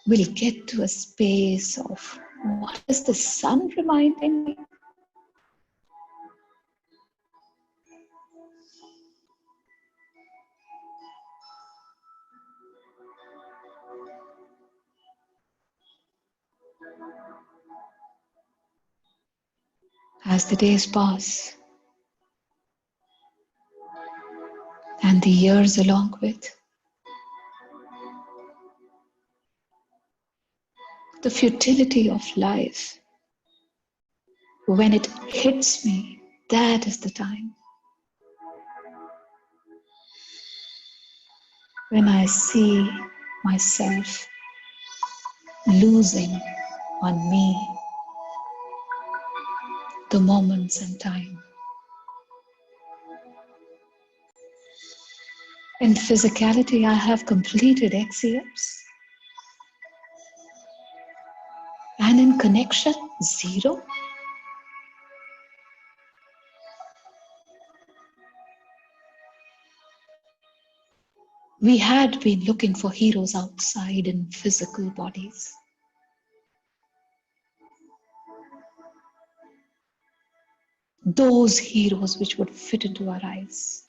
will get to a space of what is the sun reminding me? As the days pass and the years along with, the futility of life, when it hits me, that is the time when I see myself losing on me the moments and time. In physicality, I have completed XEFs. And in connection, zero. We had been looking for heroes outside in physical bodies. Those heroes which would fit into our eyes.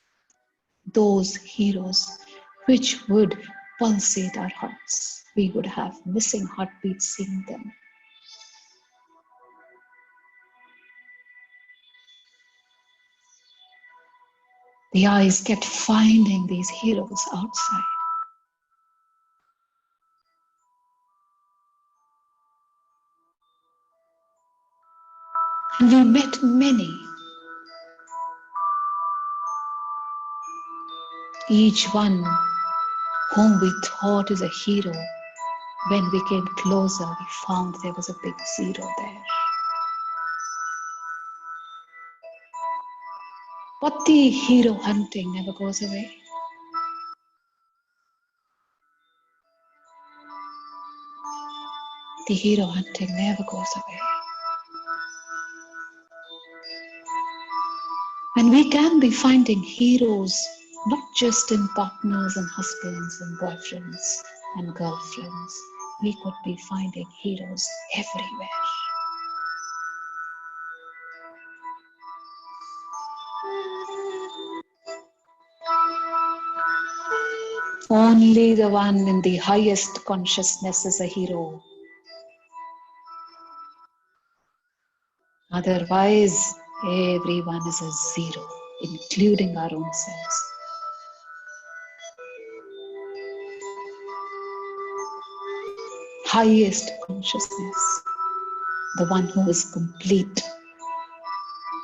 Those heroes which would pulsate our hearts. We would have missing heartbeats seeing them. The eyes kept finding these heroes outside. And we met many. Each one whom we thought is a hero, when we came closer, we found there was a big zero there. But the hero hunting never goes away. The hero hunting never goes away. And we can be finding heroes not just in partners and husbands and boyfriends and girlfriends. We could be finding heroes everywhere. Only the one in the highest consciousness is a hero. Otherwise, everyone is a zero, including our own selves. Highest consciousness, the one who is complete,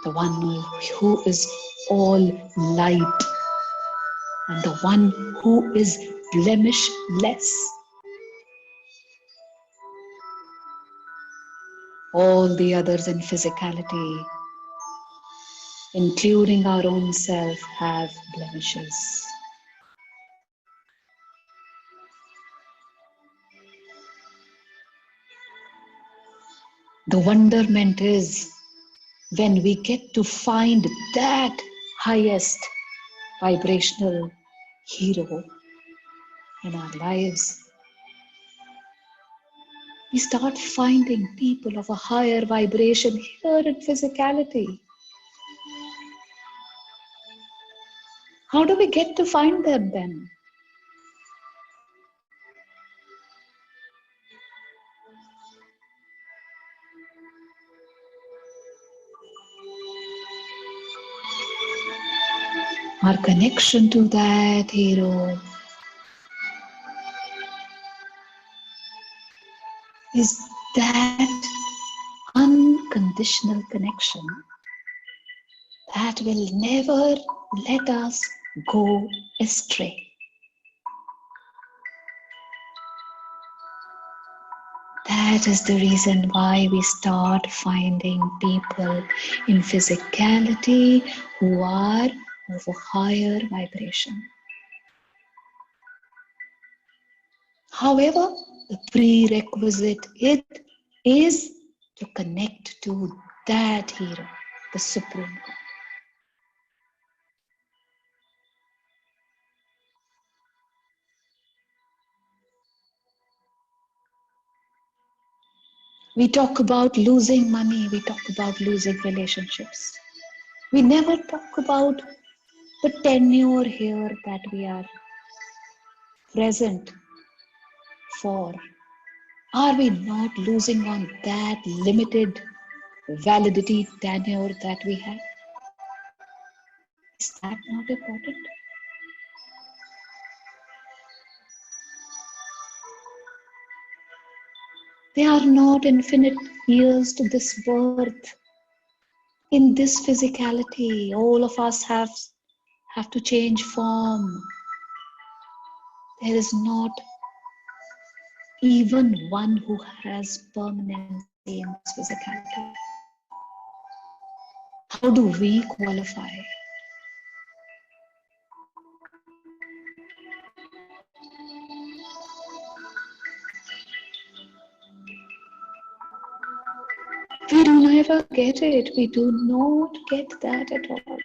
the one who is all light, and the one who is blemishless. All the others in physicality, including our own self, have blemishes. The wonderment is when we get to find that highest vibrational hero in our lives, we start finding people of a higher vibration here in physicality. How do we get to find them then? Our connection to that hero is that unconditional connection that will never let us go astray. That is the reason why we start finding people in physicality who are of a higher vibration. However, the prerequisite it is to connect to that hero, the Supreme God. We talk about losing money, we talk about losing relationships. We never talk about the tenure here that we are present for. Are we not losing on that limited validity tenure that we have? Is that not important? They are not infinite years to this birth. In this physicality, all of us have to change form. There is not even one who has permanency in this physicality. How do we qualify? We do never get it. We do not get that at all.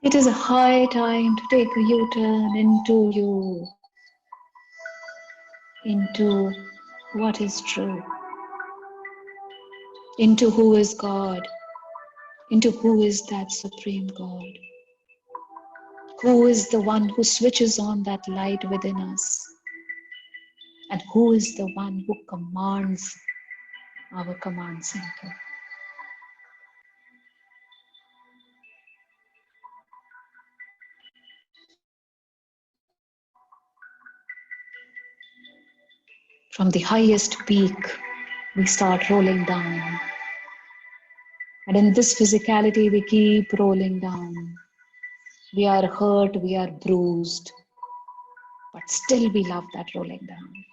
It is a high time to take a U-turn into what is true, into who is God, into who is that Supreme God, who is the one who switches on that light within us, and who is the one who commands our command center. From the highest peak, we start rolling down. And in this physicality, we keep rolling down. We are hurt, we are bruised, but still we love that rolling down.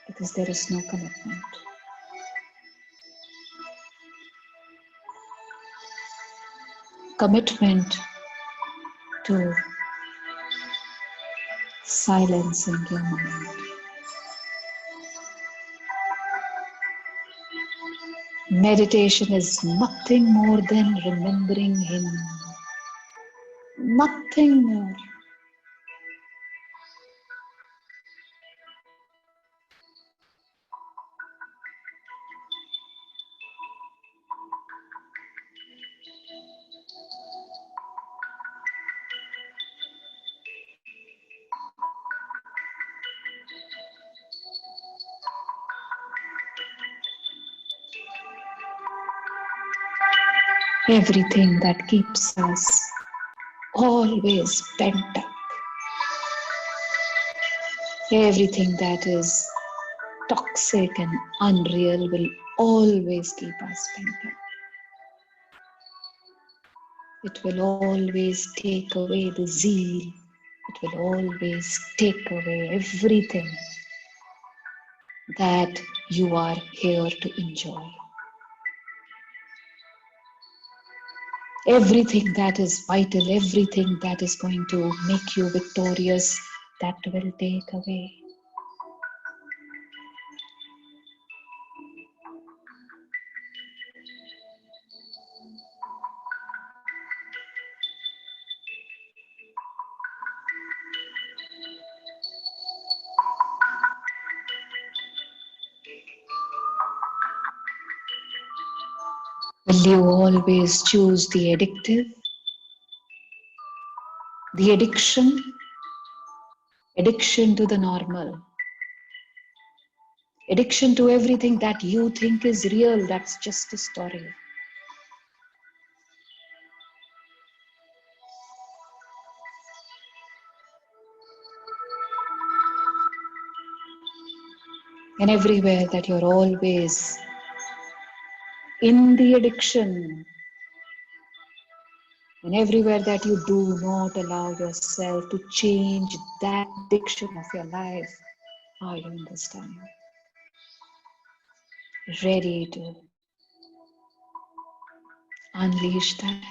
Because there is no commitment. Commitment to silencing your mind. Meditation is nothing more than remembering Him. Nothing more. Everything that keeps us always pent up. Everything that is toxic and unreal will always keep us pent up. It will always take away the zeal. It will always take away everything that you are here to enjoy. Everything that is vital, everything that is going to make you victorious, that will take away. Will you always choose the addictive, the addiction to the normal, Addiction to everything that you think is real, that's just a story. And everywhere that you're always in the addiction, and everywhere that you do not allow yourself to change that addiction of your life, are you in this time ready to unleash that?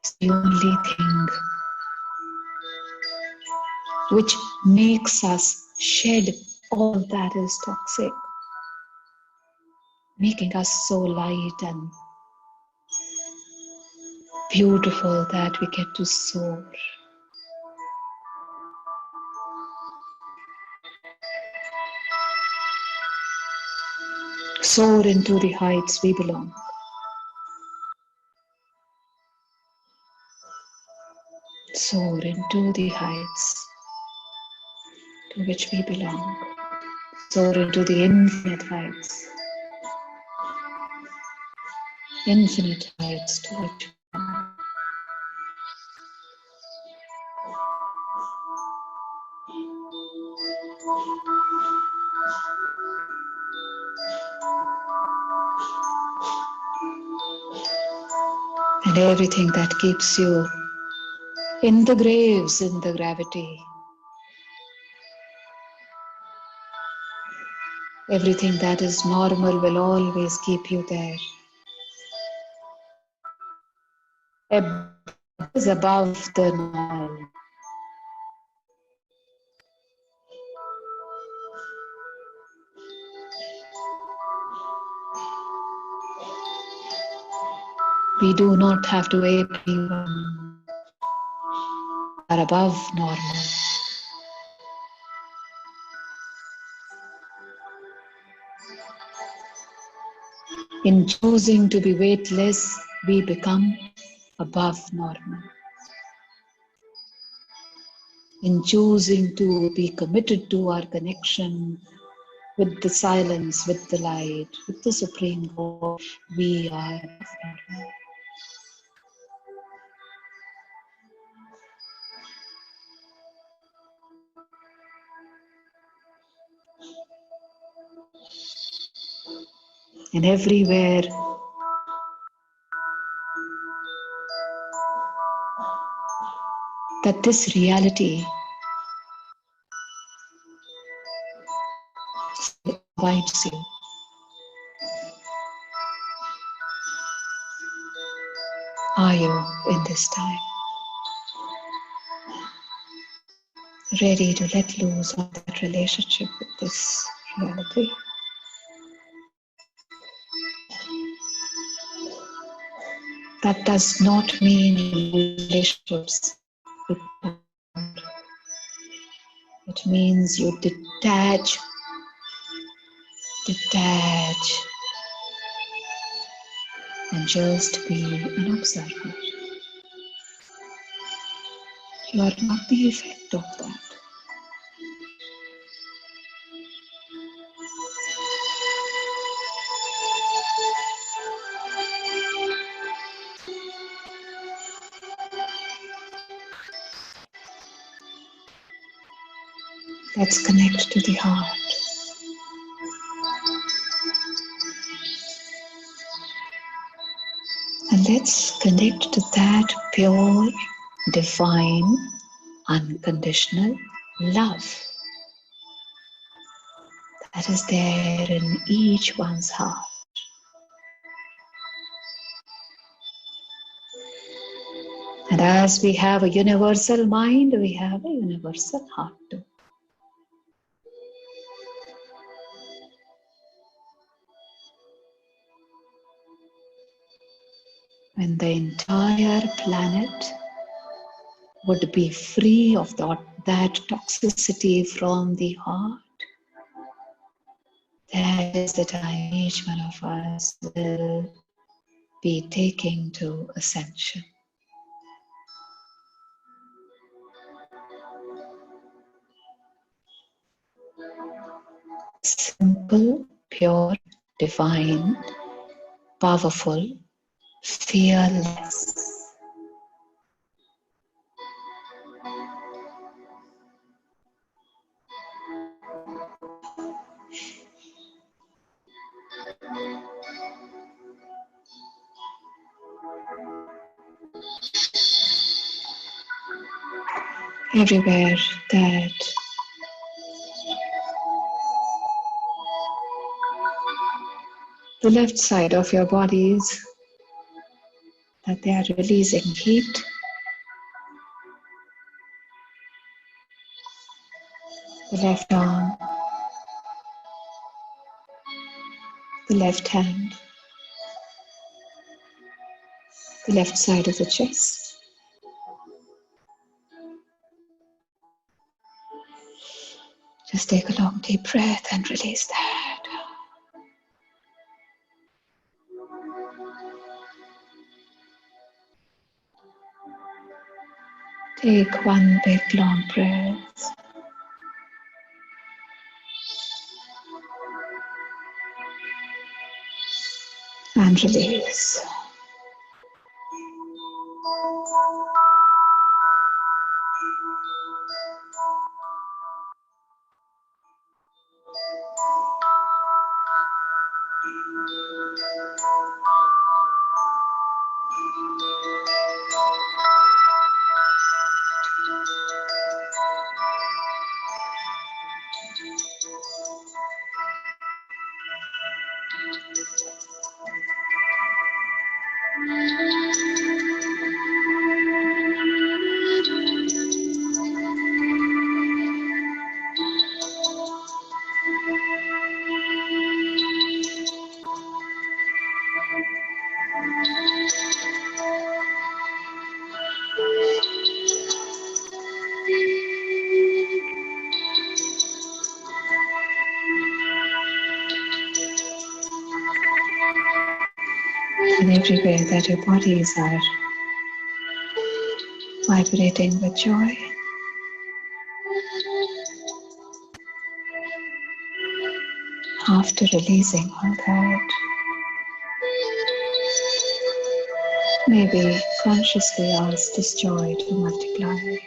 It's the only thing which makes us shed all that is toxic, making us so light and beautiful that we get to soar. Soar into the heights we belong. Soar into the heights to which we belong. Soar into the infinite heights. Infinite heights to which we belong. And everything that keeps you in the graves, in the gravity, everything that is normal will always keep you there. Is above the normal. We do not have to wait even are above normal. In choosing to be weightless, we become above normal. In choosing to be committed to our connection with the silence, with the light, with the Supreme God, we are above normal. And everywhere that this reality invites you, are you in this time ready to let loose of that relationship with this reality? That does not mean relationships with God. It means you detach, and just be an observer. You are not the effect of that. Let's connect to the heart. And let's connect to that pure, divine, unconditional love that is there in each one's heart. And as we have a universal mind, we have a universal heart too. When the entire planet would be free of that toxicity from the heart, that is the time each one of us will be taking to ascension. Simple, pure, divine, powerful, fearless. Everywhere that the left side of your bodies, that they are releasing heat, the left arm, the left hand, the left side of the chest. Just take a long deep breath and release that. Take one big long breath. And release. And everywhere that your bodies are vibrating with joy, after releasing all that, maybe consciously ask this joy to multiply.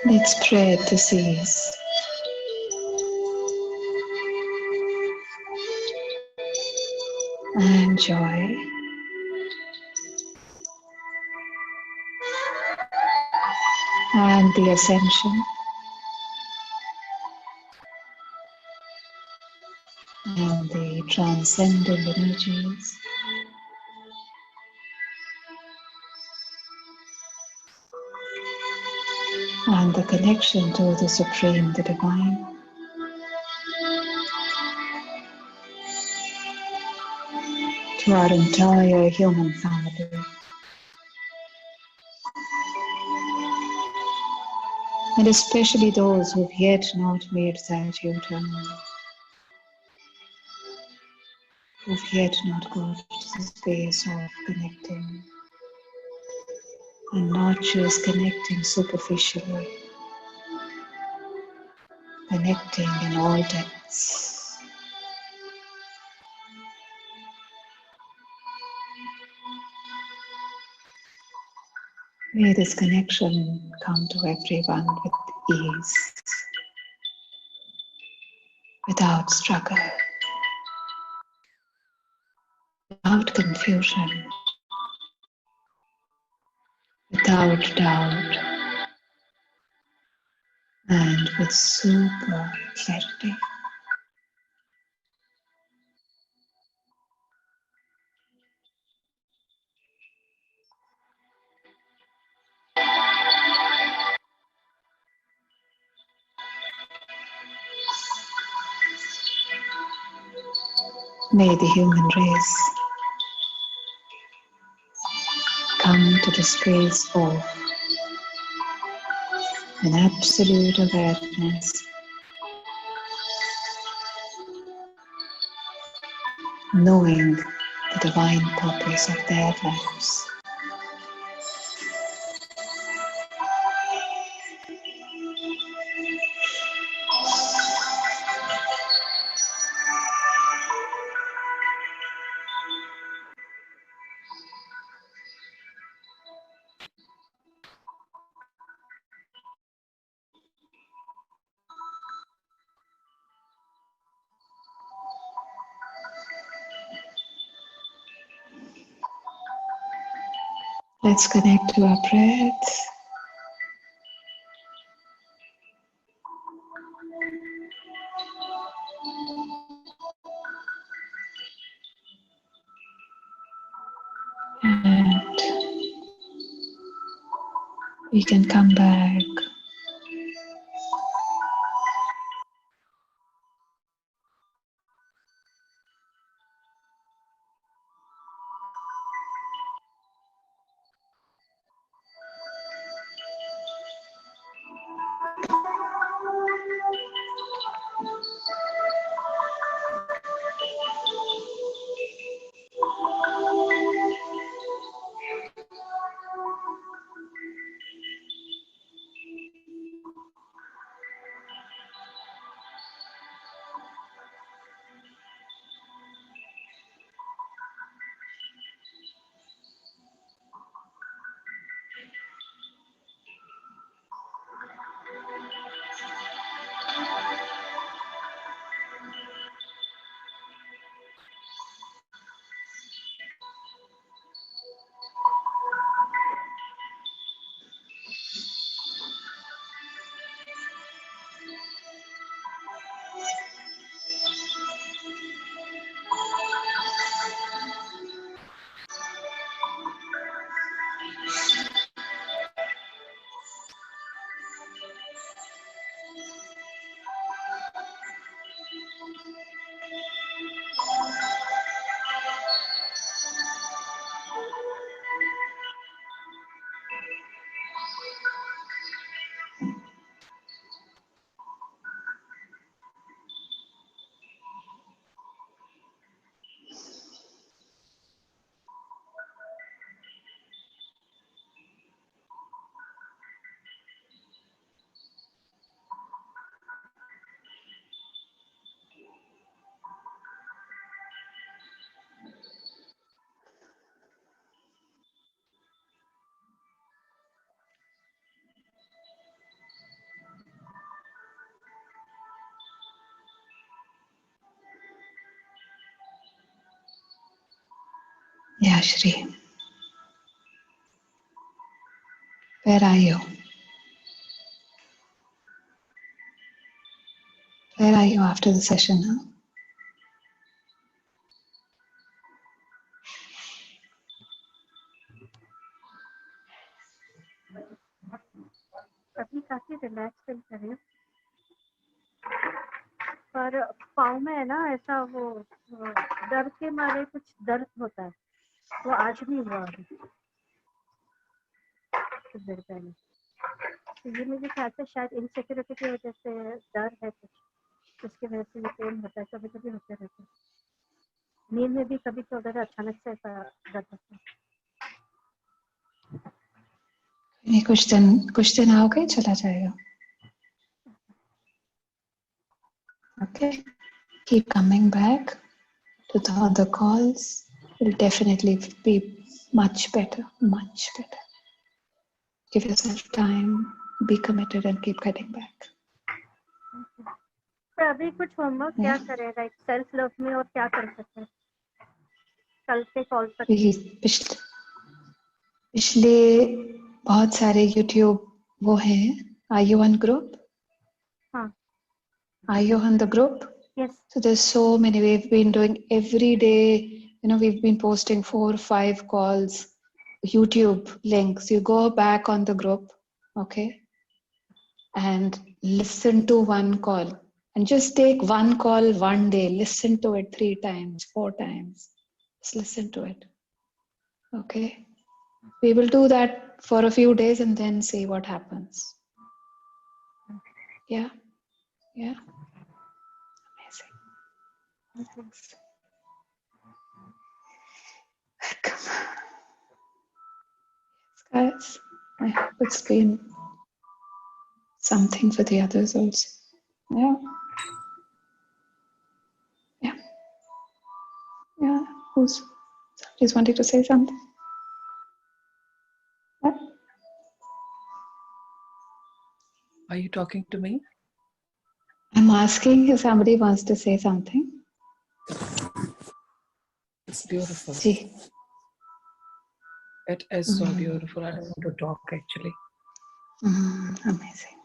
Let spread the seas. And joy. And the ascension. And the transcendent energies. and the connection to the Supreme, the Divine. To our entire human family. And especially those who've yet not made that U-turn, who've yet not got to the space of connecting, and not just connecting superficially, connecting in all depths. May this connection come to everyone with ease, without struggle, without confusion, without doubt, and with super clarity. May the human race come to the space of an absolute awareness, knowing the divine purpose of their lives. Let's connect to our breath. And we can come back Yashri, where are you? Where are you after the session? Huh? अभी का relax feel कर रही हूँ, पर पाँव में है ना ऐसा वो डर के मारे कुछ दर्द होता है, वो आज भी हुआ अभी कुछ देर पहले। तो ये मुझे ख्याल से शायद इनसिक्योरिटी की वजह से डर है कुछ, उसकी वजह से ये पेन होता है, कभी कभी होते रहता है। नींद में भी कभी तो अगर अचानक से ऐसा दर्द होता है। ये कुछ दिन आओगे, चला जाएगा. Okay, keep coming back to the other calls. Will definitely be much better, much better. Give yourself time, be committed, and keep getting back. तो अभी कुछ होमवर्क क्या करें, लाइक सेल्फ लव में, और क्या कर सकते हैं कल के कॉल तक? पिछले बहुत सारे YouTube वो हैं. Are you on group? हाँ. Are you on the group? Yes. So there's so many. We've been doing every day. We've been posting 4 or 5 calls, YouTube links. You go back on the group, okay, and listen to one call. And just take one call one day. Listen to it 3 times, 4 times. Just listen to it. Okay. We will do that for a few days and then see what happens. Yeah. Yeah. Amazing. Thanks. Welcome. Yes, guys. I hope it's been something for the others also. Yeah. Yeah. Yeah. Somebody's wanting to say something? What? Are you talking to me? I'm asking if somebody wants to say something. It's beautiful. See. It is so beautiful. I don't want to talk actually. Amazing.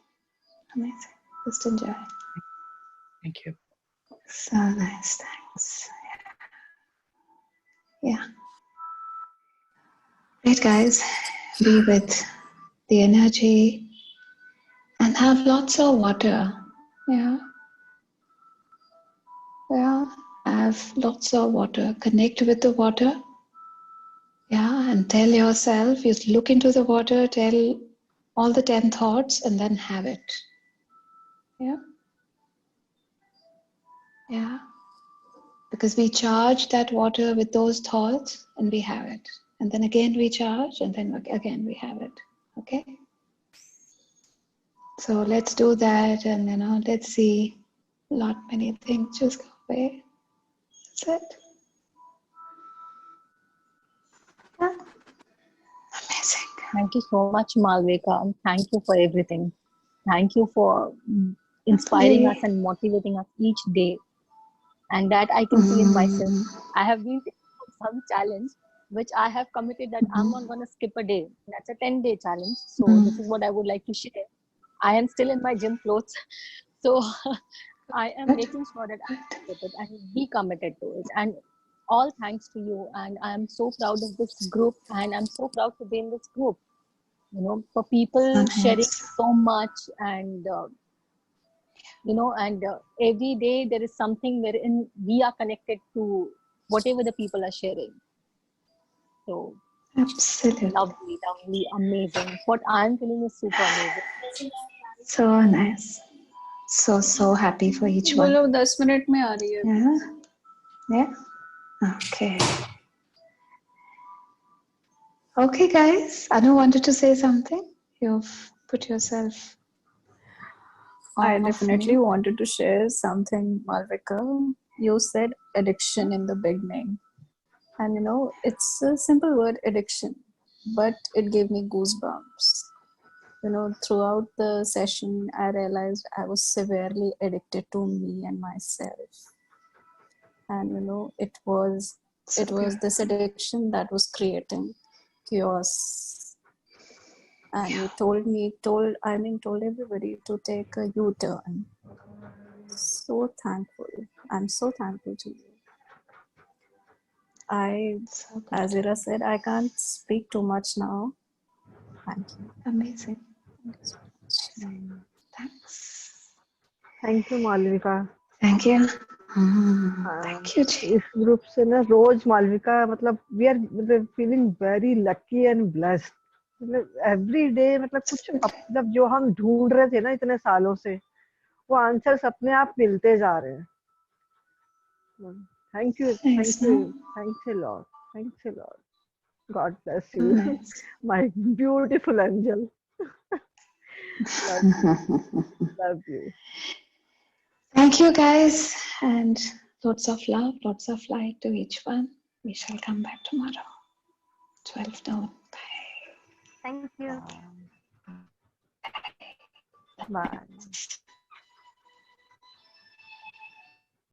Amazing. Just enjoy. Thank you. So nice. Thanks. Yeah. Great, guys. Be with the energy and have lots of water. Yeah. Yeah. Have lots of water. Connect with the water. Yeah. And tell yourself, you look into the water, tell all the 10 thoughts, and then have it. Yeah. Yeah. Because we charge that water with those thoughts and we have it. And then again we charge and then again we have it. Okay? So let's do that, and let's see many things just go away. That's it. Yeah. Amazing. Thank you so much, Malvika, and thank you for everything. Thank you for inspiring us and motivating us each day. And that I can see in myself. I have been taking some challenge, which I have committed that I'm not going to skip a day. That's a 10-day challenge. So this is what I would like to share. I am still in my gym clothes. So I am making sure that I skip it and be committed to it. And all thanks to you. And I'm so proud of this group. And I'm so proud to be in this group. For people sharing so much and every day there is something wherein we are connected to whatever the people are sharing. So absolutely lovely, amazing. What I'm feeling is super amazing. So nice. So happy for each one. बोलो 10 minute में आ रही है. Yeah. Okay. Okay, guys. Anu wanted to say something. You've put yourself. I definitely wanted to share something, Malvika. You said addiction in the beginning. And it's a simple word, addiction, but it gave me goosebumps. Throughout the session, I realized I was severely addicted to me and myself. And it was this addiction that was creating chaos. And you told everybody to take a U-turn. So thankful. I'm so thankful to you. As Ira said, I can't speak too much now. Thank you. Amazing. Thank you so much. Thanks. Thank you Malvika. Thank you. हाँ, Thank you, ji. इस group से ना रोज मालविका मतलब we are मतलब feeling very lucky and blessed. मतलब every day मतलब कुछ मतलब जो हम ढूंढ रहे थे ना इतने सालों से वो आंसर्स अपने आप मिलते जा रहे हैं. Thank you, Nice, thank you, no? Thanks a lot, thanks a lot. God bless Oh, you, nice. My beautiful angel. Love you. Thank you, guys. And lots of love, lots of light to each one. We shall come back tomorrow. 12 noon. Bye. Thank you. Bye.